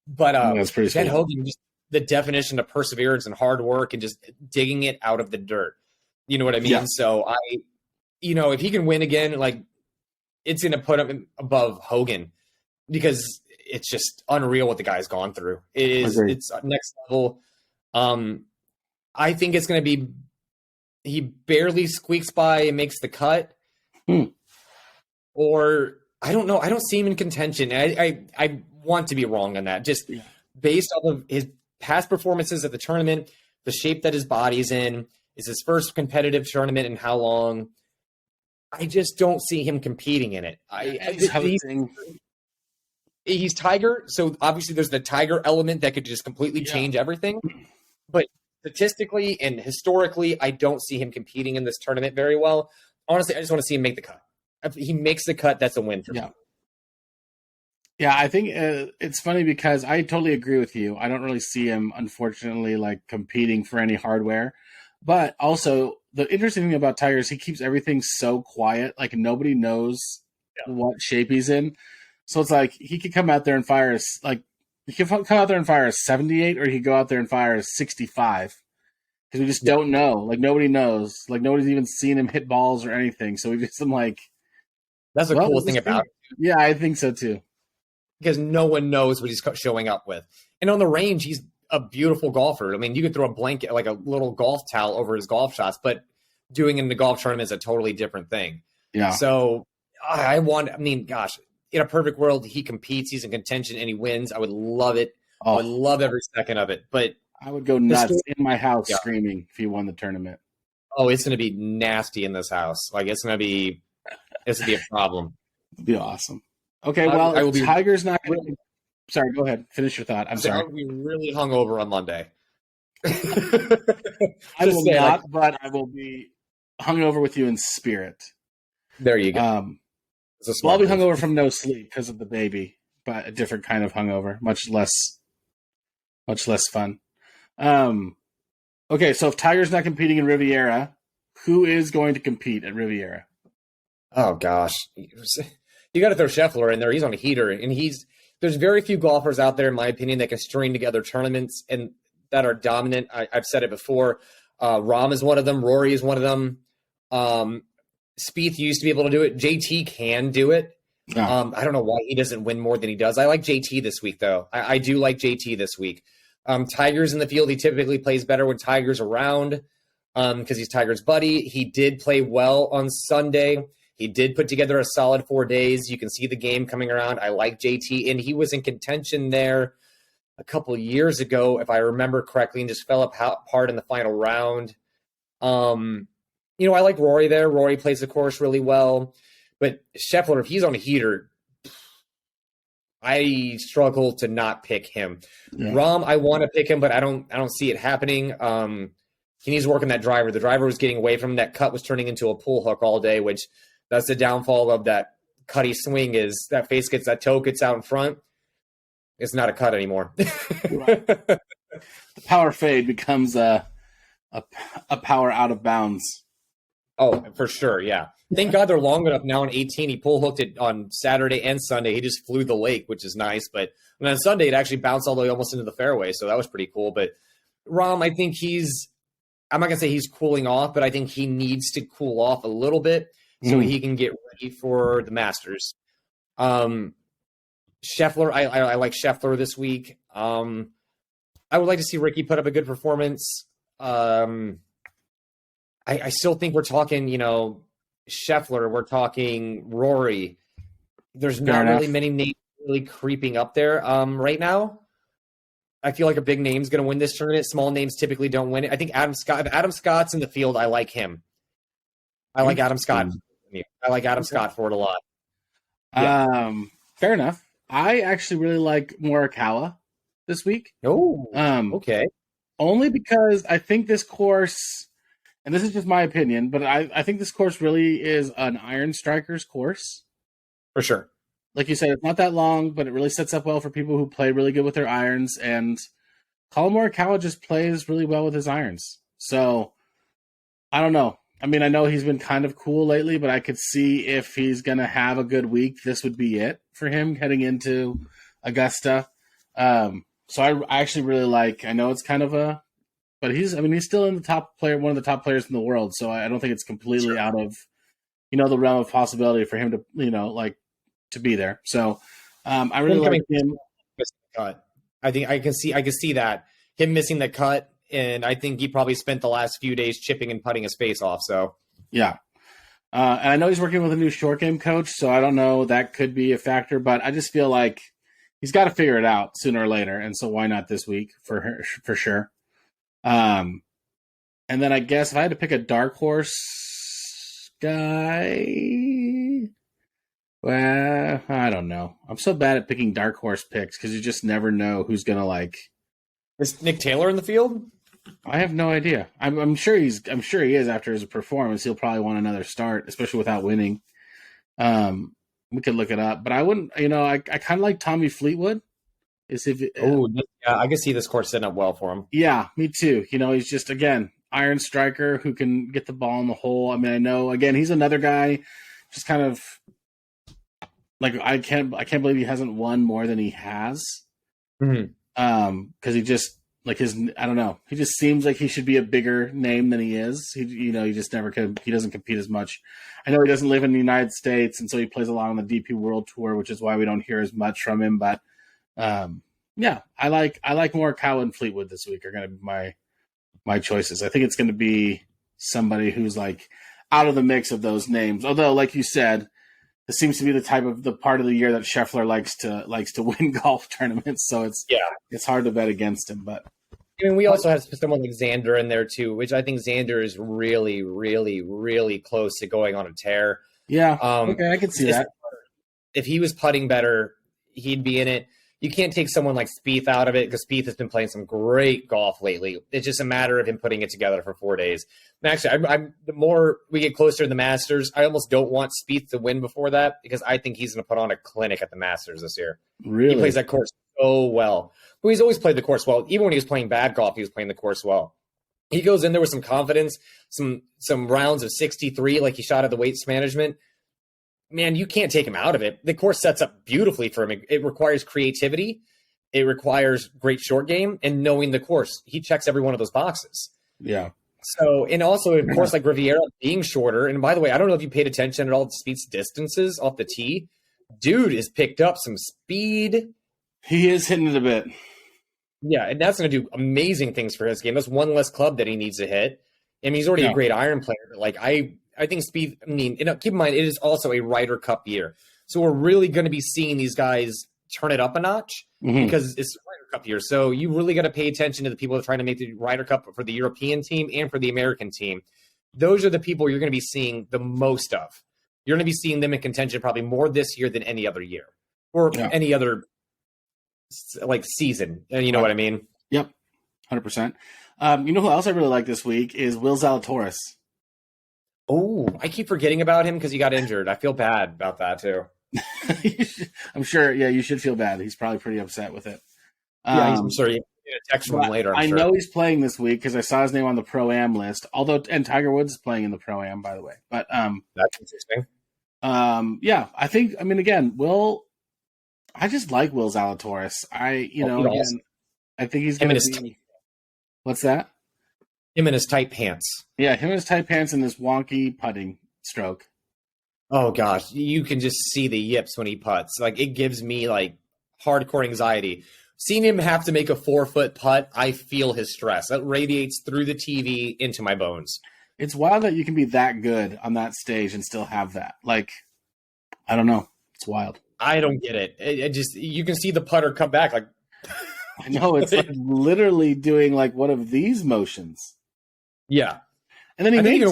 But that's pretty Ben sweet. Hogan just. The definition of perseverance and hard work and just digging it out of the dirt. You know what I mean? Yeah. So if he can win again, like, it's going to put him above Hogan because it's just unreal what the guy's gone through. It's next level. I think it's going to be, he barely squeaks by and makes the cut. Or I don't know. I don't see him in contention. I want to be wrong on that. Just based off of his past performances at the tournament, the shape that his body's in, is his first competitive tournament in how long? I just don't see him competing in it. He's Tiger, so obviously there's the Tiger element that could just completely change everything. But statistically and historically, I don't see him competing in this tournament very well. Honestly, I just want to see him make the cut. If he makes the cut, that's a win for me. Yeah, I think it's funny because I totally agree with you. I don't really see him, unfortunately, like competing for any hardware. But also, the interesting thing about Tiger is he keeps everything so quiet. Like, nobody knows what shape he's in. So it's like he could come out there and fire he could come out there and fire a 78, or he could go out there and fire a 65. Because we just don't know. Like, nobody knows. Like, nobody's even seen him hit balls or anything. So we just, I'm like, that's the coolest thing about it. Yeah, I think so too. Because no one knows what he's showing up with. And on the range, he's a beautiful golfer. I mean, you could throw a blanket, like a little golf towel over his golf shots, but doing it in the golf tournament is a totally different thing. Yeah. So gosh, in a perfect world, he competes, he's in contention, and he wins. I would love it. I would Oh, love every second of it. But I would go the nuts story, in my house yeah. screaming if he won the tournament. Oh, it's going to be nasty in this house. Like it's going to be a problem. It'd be awesome. Okay, I, well, I if will be Tiger's not going really, to, sorry, go ahead, finish your thought. I'm I sorry. will be really hungover on Monday. I Just will saying, like, not, but I will be hungover with you in spirit. there you go. It's a Well, I'll smart be move. hungover from no sleep because of the baby, but a different kind of hungover, much less fun. Okay, so if Tiger's not competing in Riviera, who is going to compete at Riviera? Oh gosh, you got to throw Scheffler in there. He's on a heater, and there's very few golfers out there, in my opinion, that can string together tournaments and that are dominant. I've said it before. Rahm is one of them. Rory is one of them. Spieth used to be able to do it. JT can do it. Oh, I don't know why he doesn't win more than he does. I like JT this week, though. I do like JT this week. Tiger's in the field. He typically plays better when Tiger's around because he's Tiger's buddy. He did play well on Sunday. He did put together a solid 4 days. You can see the game coming around. I like JT, and he was in contention there a couple of years ago, if I remember correctly, and just fell apart in the final round. I like Rory there. Rory plays the course really well. But Scheffler, if he's on a heater, I struggle to not pick him. yeah. Rahm, I want to pick him, but I don't see it happening. He needs to work on that driver. The driver was getting away from him. That cut was turning into a pull hook all day, which that's the downfall of that cutty swing is that toe gets out in front. It's not a cut anymore. Right. The power fade becomes a power out of bounds. Oh, for sure, yeah. Thank God they're long enough now. On 18, he pull hooked it on Saturday and Sunday. He just flew the lake, which is nice. But on Sunday, it actually bounced all the way almost into the fairway, so that was pretty cool. But Rahm, I think I'm not going to say he's cooling off, but I think he needs to cool off a little bit so he can get ready for the Masters. Scheffler, I like Scheffler this week. I would like to see Rickie put up a good performance. I still think we're talking, Scheffler, we're talking Rory. There's not really many names really creeping up there right now. I feel like a big name's going to win this tournament. Small names typically don't win it. I think Adam Scott. If Adam Scott's in the field, I like him. I like Adam Scott. I like Adam Scott for it a lot. Yeah. Fair enough. I actually really like Morikawa this week. Oh, okay. Only because I think this course, and this is just my opinion, but I think this course really is an iron striker's course. For sure. Like you said, it's not that long, but it really sets up well for people who play really good with their irons. And Collin Morikawa just plays really well with his irons. So I don't know. I mean, I know he's been kind of cool lately, but I could see if he's going to have a good week, this would be it for him heading into Augusta. So I actually really like. I know it's kind of but he's still in the top player, one of the top players in the world. So I don't think it's completely out of, the realm of possibility for him to, to be there. So I really like him. Cut. I think I can see that him missing the cut, and I think he probably spent the last few days chipping and putting his face off. So yeah, and I know he's working with a new short game coach, so I don't know, that could be a factor, but I just feel like he's got to figure it out sooner or later, and so why not this week for sure. And then I guess if I had to pick a dark horse guy, well, I don't know. I'm so bad at picking dark horse picks because you just never know who's gonna like. Is Nick Taylor in the field? I have no idea. I'm sure he is after his performance. He'll probably want another start, especially without winning. We could look it up, but I wouldn't. I kind of like Tommy Fleetwood. I can see this course setting up well for him. Yeah, me too. He's just, again, iron striker who can get the ball in the hole. I mean, I know, again, he's another guy, just kind of like I can't believe he hasn't won more than he has. Mm-hmm. Because he just I don't know. He just seems like he should be a bigger name than he is. He just never could. He doesn't compete as much. I know he doesn't live in the United States, and so he plays along on the DP World Tour, which is why we don't hear as much from him. But yeah, I like Morikawa and Fleetwood this week are going to be my choices. I think it's going to be somebody who's like out of the mix of those names. Although, like you said, this seems to be the part of the year that Scheffler likes to win golf tournaments. So it's hard to bet against him. But I mean, we also have someone like Xander in there too, which I think Xander is really, really, really close to going on a tear. Yeah, okay, I can see that. If he was putting better, he'd be in it. You can't take someone like Spieth out of it because Spieth has been playing some great golf lately. It's just a matter of him putting it together for 4 days. And actually, I'm the more we get closer to the Masters, I almost don't want Spieth to win before that because I think he's going to put on a clinic at the Masters this year. Really? He plays that course so well. But he's always played the course well. Even when he was playing bad golf, he was playing the course well. He goes in there with some confidence, some rounds of 63 like he shot at the weights management. Man, you can't take him out of it. The course sets up beautifully for him. It requires creativity. It requires great short game and knowing the course. He checks every one of those boxes. Yeah. So, and also, of course, like Riviera being shorter. And by the way, I don't know if you paid attention at all to Spieth's distances off the tee. Dude has picked up some speed. He is hitting it a bit. Yeah, and that's going to do amazing things for his game. That's one less club that he needs to hit. I mean, he's already a great iron player. But like I think Spieth, I mean, keep in mind, it is also a Ryder Cup year. So we're really going to be seeing these guys turn it up a notch because it's Ryder Cup year. So you really got to pay attention to the people that are trying to make the Ryder Cup for the European team and for the American team. Those are the people you're going to be seeing the most of. You're going to be seeing them in contention probably more this year than any other year or any other like season. You know what I mean? Yep, 100%. You know who else I really like this week is Will Zalatoris. Oh, I keep forgetting about him because he got injured. I feel bad about that too. I'm sure. Yeah, you should feel bad. He's probably pretty upset with it. I'm sorry. You get a text from him later. I know he's playing this week because I saw his name on the Pro-Am list. And Tiger Woods is playing in the Pro-Am, by the way. But that's interesting. Yeah, I think. I mean, again, I just like Will Zalatoris. I think he's going to be. What's that? Him in his tight pants. Yeah, him in his tight pants and this wonky putting stroke. Oh, gosh. You can just see the yips when he putts. Like, it gives me, like, hardcore anxiety. Seeing him have to make a 4-foot putt, I feel his stress. That radiates through the TV into my bones. It's wild that you can be that good on that stage and still have that. Like, I don't know. It's wild. I don't get it. It just, you can see the putter come back, like... I know, it's like literally doing, like, one of these motions. Yeah. And then I think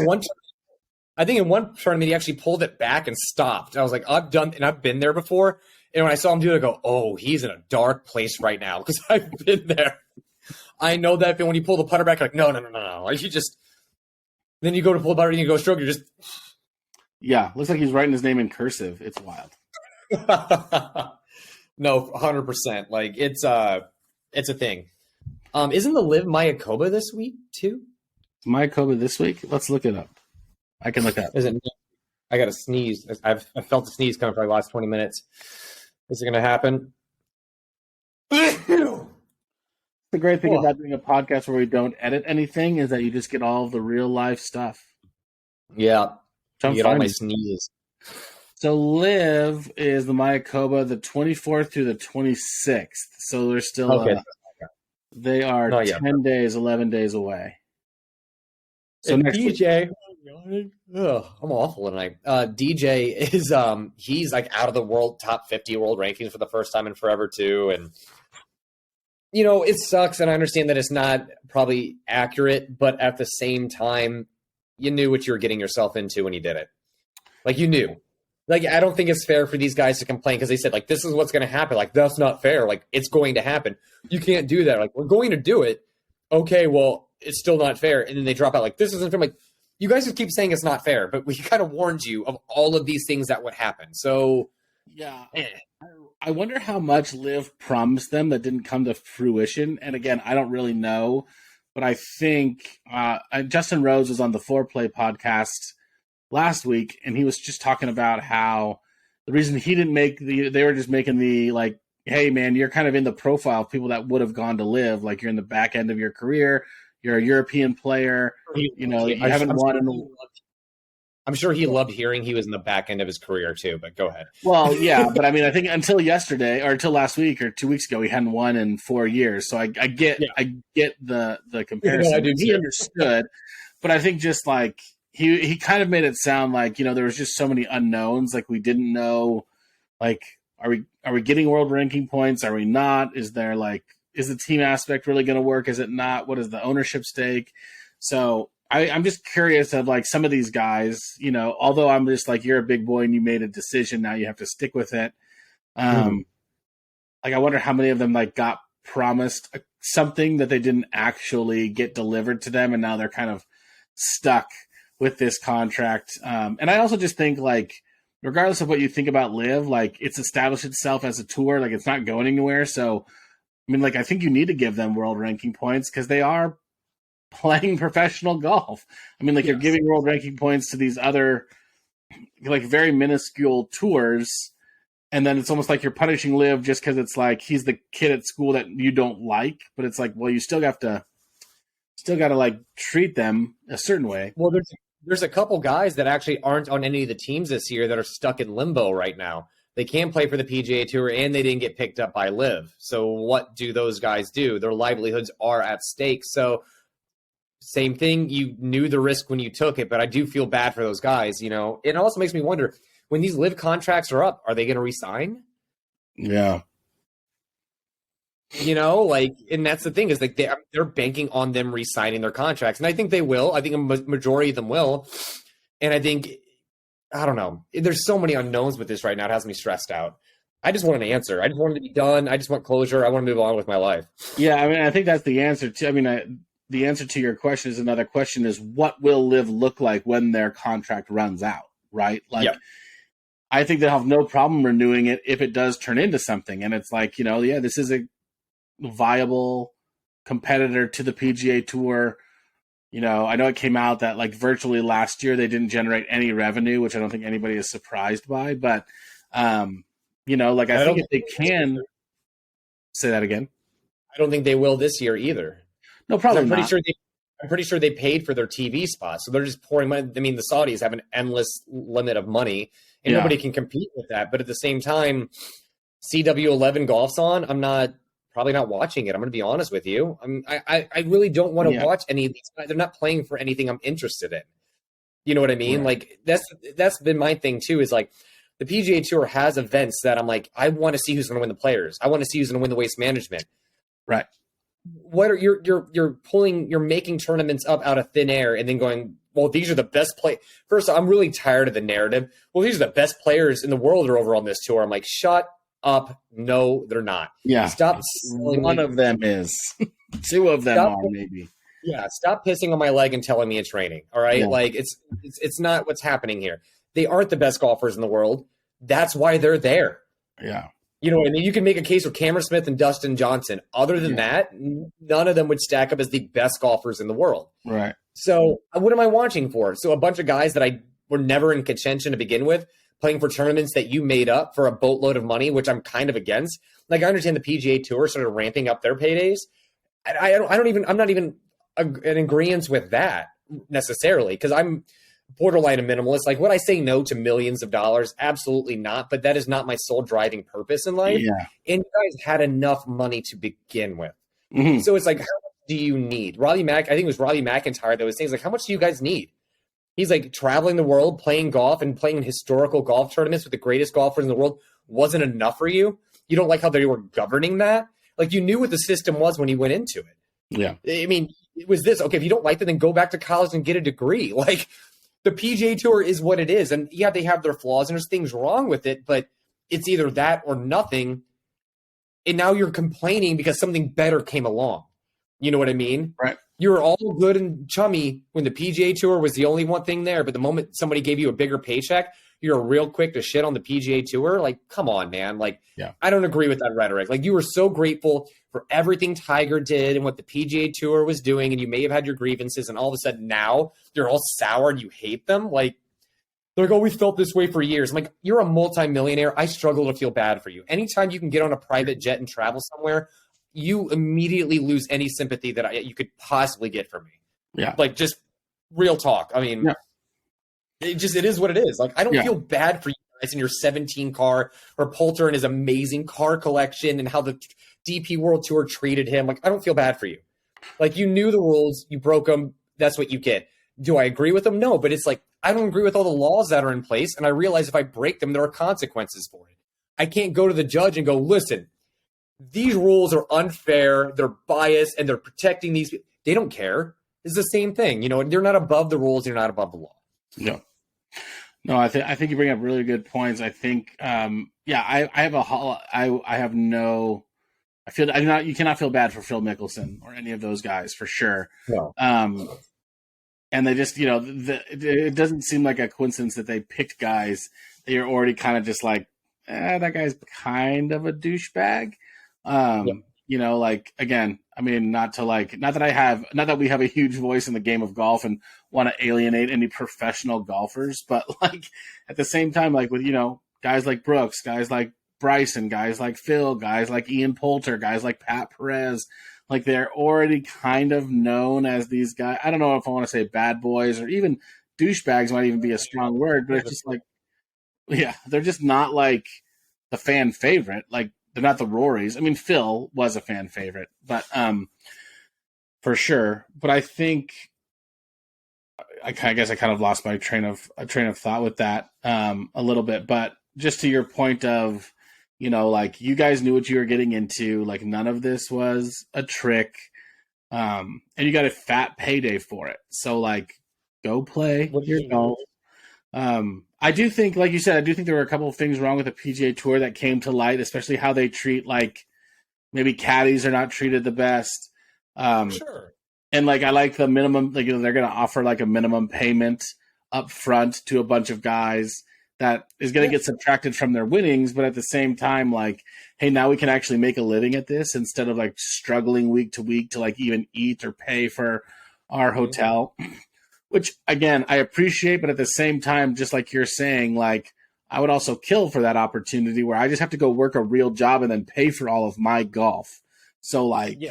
in one tournament he actually pulled it back and stopped. I was like, I've been there before. And when I saw him do it, I go, oh, he's in a dark place right now because I've been there. I know that. But when you pull the putter back, you're like, no. Like then you go to pull the putter and you go stroke. You're just. Yeah. Looks like he's writing his name in cursive. It's wild. No, 100%. Like it's a thing. Isn't the Live Mayakoba this week too? Mayakoba this week? Let's look it up. I can look up. Is it? I got to sneeze. I've felt the sneeze coming for the last 20 minutes. Is it going to happen? The great thing about doing a podcast where we don't edit anything is that you just get all the real life stuff. Yeah. You get all my sneezes. So Live is the Mayakoba the 24th through the 26th. So they're still they are 10 days, 11 days away. So and DJ, I'm awful tonight. DJ is he's like out of the world top 50 world rankings for the first time in forever too, and you know it sucks. And I understand that it's not probably accurate, but at the same time, you knew what you were getting yourself into when you did it. Like you knew. Like I don't think it's fair for these guys to complain because they said like this is what's going to happen. Like that's not fair. Like it's going to happen. You can't do that. Like we're going to do it. Okay, well. It's still not fair. And then they drop out like, this isn't fair. I'm like, you guys just keep saying it's not fair, but we kind of warned you of all of these things that would happen. So, yeah, I wonder how much Liv promised them that didn't come to fruition. And again, I don't really know, but I think Justin Rose was on the Foreplay podcast last week, and he was just talking about how the reason he didn't they were just making the like, hey man, you're kind of in the profile of people that would have gone to Live, like you're in the back end of your career. You're a European player. You know, you haven't won. I'm sure he loved hearing he was in the back end of his career too, but go ahead. Well, yeah, but I mean, I think until yesterday or until last week or 2 weeks ago, he hadn't won in 4 years. So I get the comparison. I do he understood, but I think just like he kind of made it sound like, there was just so many unknowns. Like, we didn't know, like, are we getting world ranking points? Are we not? Is the team aspect really going to work? Is it not? What is the ownership stake? So I'm just curious of, like, some of these guys, although I'm just like, you're a big boy and you made a decision, now you have to stick with it. Like, I wonder how many of them, like, got promised something that they didn't actually get delivered to them, and now they're kind of stuck with this contract. And I also just think, like, regardless of what you think about Liv, like, it's established itself as a tour, like, it's not going anywhere. So, I mean, like, I think you need to give them world ranking points because they are playing professional golf. I mean, like, you're giving world ranking points to these other, like, very minuscule tours, and then it's almost like you're punishing Liv just because it's like he's the kid at school that you don't like. But it's like, well, you still got to like treat them a certain way. Well, there's a couple guys that actually aren't on any of the teams this year that are stuck in limbo right now. They can't play for the PGA Tour, and they didn't get picked up by Liv. So what do those guys do? Their livelihoods are at stake. So same thing. You knew the risk when you took it, but I do feel bad for those guys. It also makes me wonder, when these Liv contracts are up, are they going to resign? Yeah. And that's the thing, is like they're banking on them re-signing their contracts. And I think they will. I think a majority of them will. And I think, I don't know. There's so many unknowns with this right now. It has me stressed out. I just want an answer. I just want it to be done. I just want closure. I want to move on with my life. Yeah, I mean, I think that's the answer to, the answer to your question is another question is, what will Liv look like when their contract runs out, right? Like, I think they'll have no problem renewing it if it does turn into something. And it's like, this is a viable competitor to the PGA Tour. I know it came out that, like, virtually last year they didn't generate any revenue, which I don't think anybody is surprised by. But, like, I think if they can say that again. I don't think they will this year either. No, probably I'm pretty sure they paid for their TV spots. So they're just pouring money. I mean, the Saudis have an endless limit of money, and nobody can compete with that. But at the same time, CW11 golf's on. I'm probably not watching it. I'm going to be honest with you. I really don't want to watch any of these. They're not playing for anything I'm interested in. You know what I mean? Right. Like, that's been my thing too, is like, the PGA Tour has events that I'm like, I want to see who's going to win the Players. I want to see who's going to win the Waste Management. Right. What are you're making tournaments up out of thin air and then going, well, these are the best play. First, I'm really tired of the narrative. Well, these are the best players in the world are over on this tour. I'm like, shut up. No, they're not. Yeah. Stop. One of them is. Two of them are, maybe. Yeah. Stop pissing on my leg and telling me it's raining. All right. Yeah. Like, it's not what's happening here. They aren't the best golfers in the world. That's why they're there. Yeah. You know what I mean? You can make a case for Cameron Smith and Dustin Johnson. Other than that, none of them would stack up as the best golfers in the world. Right. So what am I watching for? So a bunch of guys that I were never in contention to begin with, playing for tournaments that you made up for a boatload of money, which I'm kind of against. Like, I understand the PGA Tour started ramping up their paydays. I'm not even in agreement with that necessarily, because I'm borderline a minimalist. Like, would I say no to millions of dollars? Absolutely not. But that is not my sole driving purpose in life. Yeah. And you guys had enough money to begin with. Mm-hmm. So it's like, how much do you need? I think it was Robbie McIntyre that was saying, like, how much do you guys need? He's like, traveling the world, playing golf and playing historical golf tournaments with the greatest golfers in the world wasn't enough for you. You don't like how they were governing that? Like, you knew what the system was when you went into it. Yeah. I mean, it was this, okay, if you don't like it, then go back to college and get a degree. Like, the PGA Tour is what it is. And yeah, they have their flaws and there's things wrong with it, but it's either that or nothing. And now you're complaining because something better came along. You know what I mean? Right. You were all good and chummy when the PGA Tour was the only one thing there. But the moment somebody gave you a bigger paycheck, you're real quick to shit on the PGA Tour. Like, come on, man. Like, I don't agree with that rhetoric. Like, you were so grateful for everything Tiger did and what the PGA Tour was doing, and you may have had your grievances, and all of a sudden now you're all sour and you hate them. Like, they're like, oh, we felt this way for years. I'm like, you're a multimillionaire. I struggle to feel bad for you. Anytime you can get on a private jet and travel somewhere, you immediately lose any sympathy that you could possibly get from me. Yeah. Like, just real talk. I mean, it is what it is. Like, I don't feel bad for you guys in your 17 car, or Poulter and his amazing car collection and how the DP World Tour treated him. Like, I don't feel bad for you. Like, you knew the rules, you broke them. That's what you get. Do I agree with them? No, but it's like, I don't agree with all the laws that are in place. And I realize if I break them, there are consequences for it. I can't go to the judge and go, listen, these rules are unfair, they're biased, and they're protecting these people. They don't care. It's the same thing. You're not above the rules, you're not above the law. Yeah. No, I think you bring up really good points. I think, I you cannot feel bad for Phil Mickelson or any of those guys for sure. No. And they just, it doesn't seem like a coincidence that they picked guys that you're already kind of just like, that guy's kind of a douchebag. Again, I mean, not that we have a huge voice in the game of golf and want to alienate any professional golfers, but like at the same time, like with, guys like Brooks, guys like Bryson, guys like Phil, guys like Ian Poulter, guys like Pat Perez, like they're already kind of known as these guys. I don't know if I want to say bad boys or even douchebags might even be a strong word, but it's just like, yeah, they're just not like the fan favorite. Like they're not the Rorys. I mean, Phil was a fan favorite, but for sure. But I think I guess I kind of lost my train of thought with that a little bit. But just to your point of, like you guys knew what you were getting into. Like none of this was a trick, and you got a fat payday for it. So like, go play your golf. I do think, like you said, there were a couple of things wrong with the PGA Tour that came to light, especially how they treat, like, maybe caddies are not treated the best. Sure. And, like, I like the minimum, like, they're going to offer, like, a minimum payment up front to a bunch of guys that is going to get subtracted from their winnings. But at the same time, like, hey, now we can actually make a living at this instead of, like, struggling week to week to, like, even eat or pay for our hotel. Which, again, I appreciate, but at the same time, just like you're saying, like, I would also kill for that opportunity where I just have to go work a real job and then pay for all of my golf. So, like,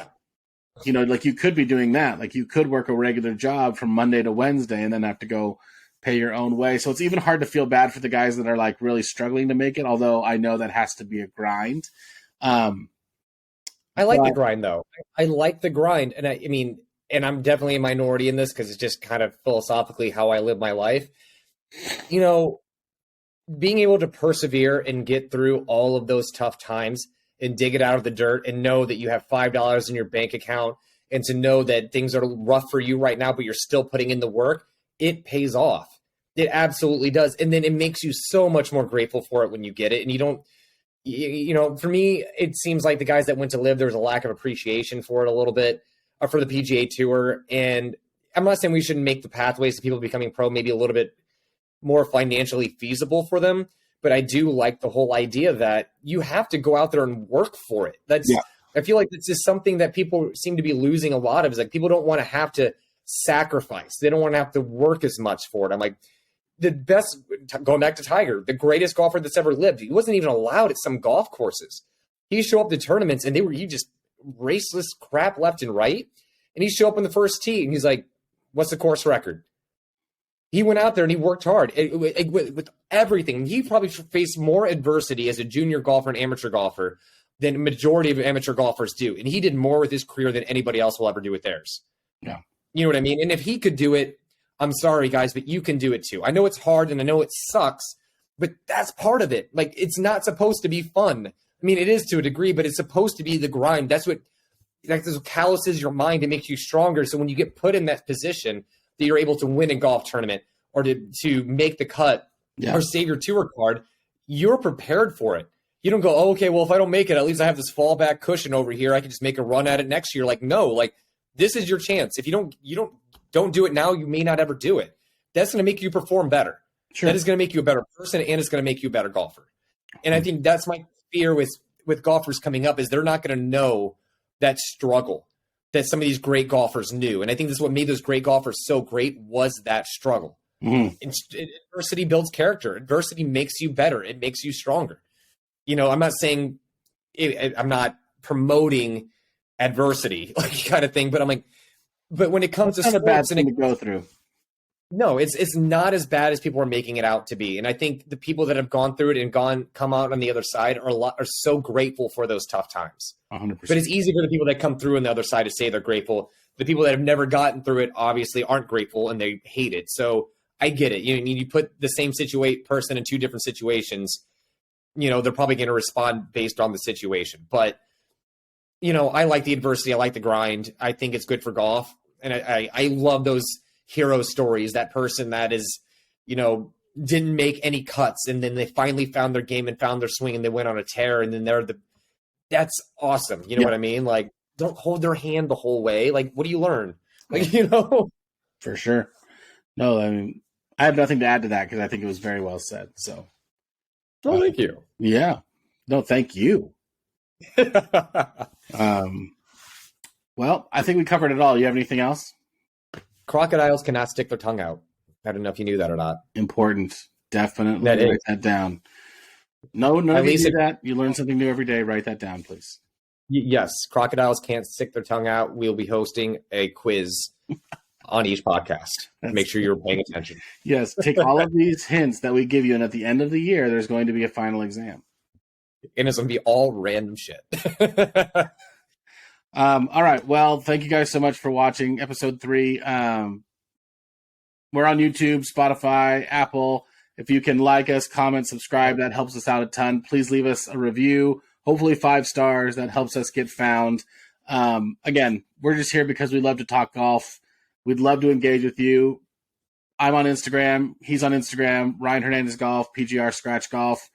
like you could be doing that. Like, you could work a regular job from Monday to Wednesday and then have to go pay your own way. So it's even hard to feel bad for the guys that are, like, really struggling to make it, although I know that has to be a grind. I like the grind, though. I like the grind. And I mean, and I'm definitely a minority in this because it's just kind of philosophically how I live my life. Being able to persevere and get through all of those tough times and dig it out of the dirt and know that you have $5 in your bank account and to know that things are rough for you right now, but you're still putting in the work, it pays off. It absolutely does. And then it makes you so much more grateful for it when you get it. And you don't, for me, it seems like the guys that went to live, there was a lack of appreciation for it a little bit. For the PGA Tour. And I'm not saying we shouldn't make the pathways to people becoming pro maybe a little bit more financially feasible for them, but I do like the whole idea that you have to go out there and work for it. I feel like it's just something that people seem to be losing a lot of, is like people don't want to have to sacrifice. They don't want to have to work as much for it. I'm like, the best, going back to Tiger, the greatest golfer that's ever lived, he wasn't even allowed at some golf courses. He showed up to tournaments and he just raceless crap left and right, and he showed up on the first tee and he's like, what's the course record? He went out there and he worked hard with everything. He probably faced more adversity as a junior golfer and amateur golfer than a majority of amateur golfers do, and he did more with his career than anybody else will ever do with theirs. You know what I mean? And if he could do it, I'm sorry guys, but you can do it too. I know it's hard and I know it sucks, but that's part of it. Like, it's not supposed to be fun. I mean, it is to a degree, but it's supposed to be the grind. That's what calluses your mind and makes you stronger. So when you get put in that position that you're able to win a golf tournament or to make the cut or save your tour card, you're prepared for it. You don't go, oh, okay, well, if I don't make it, at least I have this fallback cushion over here. I can just make a run at it next year. Like, no, like, this is your chance. If you don't do it now, you may not ever do it. That's going to make you perform better. Sure. That is going to make you a better person, and it's going to make you a better golfer. And I think that's my fear with golfers coming up, is they're not going to know that struggle that some of these great golfers knew. And I think this is what made those great golfers so great, was that struggle. Adversity builds character. Adversity makes you better. It makes you stronger. I'm not saying I'm not promoting adversity, like, kind of thing, but I'm like, but when it comes to sports, a bad thing to go through. No, it's not as bad as people are making it out to be. And I think the people that have gone through it and come out on the other side are so grateful for those tough times. 100%. But it's easy for the people that come through on the other side to say they're grateful. The people that have never gotten through it obviously aren't grateful and they hate it. So I get it. You put the same person in two different situations, they're probably going to respond based on the situation. But, I like the adversity. I like the grind. I think it's good for golf. And I love those hero stories, that person that is, didn't make any cuts and then they finally found their game and found their swing and they went on a tear and then that's awesome. You know what I mean? Like, don't hold their hand the whole way. Like, what do you learn? Like, For sure. No, I mean, I have nothing to add to that because I think it was very well said. So. Oh, thank you. Yeah. No, thank you. Well, I think we covered it all. You have anything else? Crocodiles cannot stick their tongue out. I don't know if you knew that or not. Important. Definitely write that down. No, none of you do that. You learn something new every day. Write that down, please. Yes, crocodiles can't stick their tongue out. We'll be hosting a quiz on each podcast. Make sure you're paying attention. Yes, take all of these hints that we give you, and at the end of the year, there's going to be a final exam. And it's going to be all random shit. All right. Well, thank you guys so much for watching episode 3. We're on YouTube, Spotify, Apple. If you can like us, comment, subscribe, that helps us out a ton. Please leave us a review, hopefully 5 stars. That helps us get found. Again, we're just here because we love to talk golf. We'd love to engage with you. I'm on Instagram. He's on Instagram. Ryan Hernandez Golf, PGR Scratch Golf.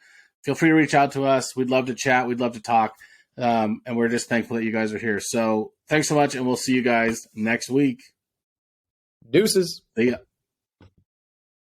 Feel free to reach out to us. We'd love to chat. We'd love to talk. And we're just thankful that you guys are here. So thanks so much, and we'll see you guys next week. Deuces. See ya.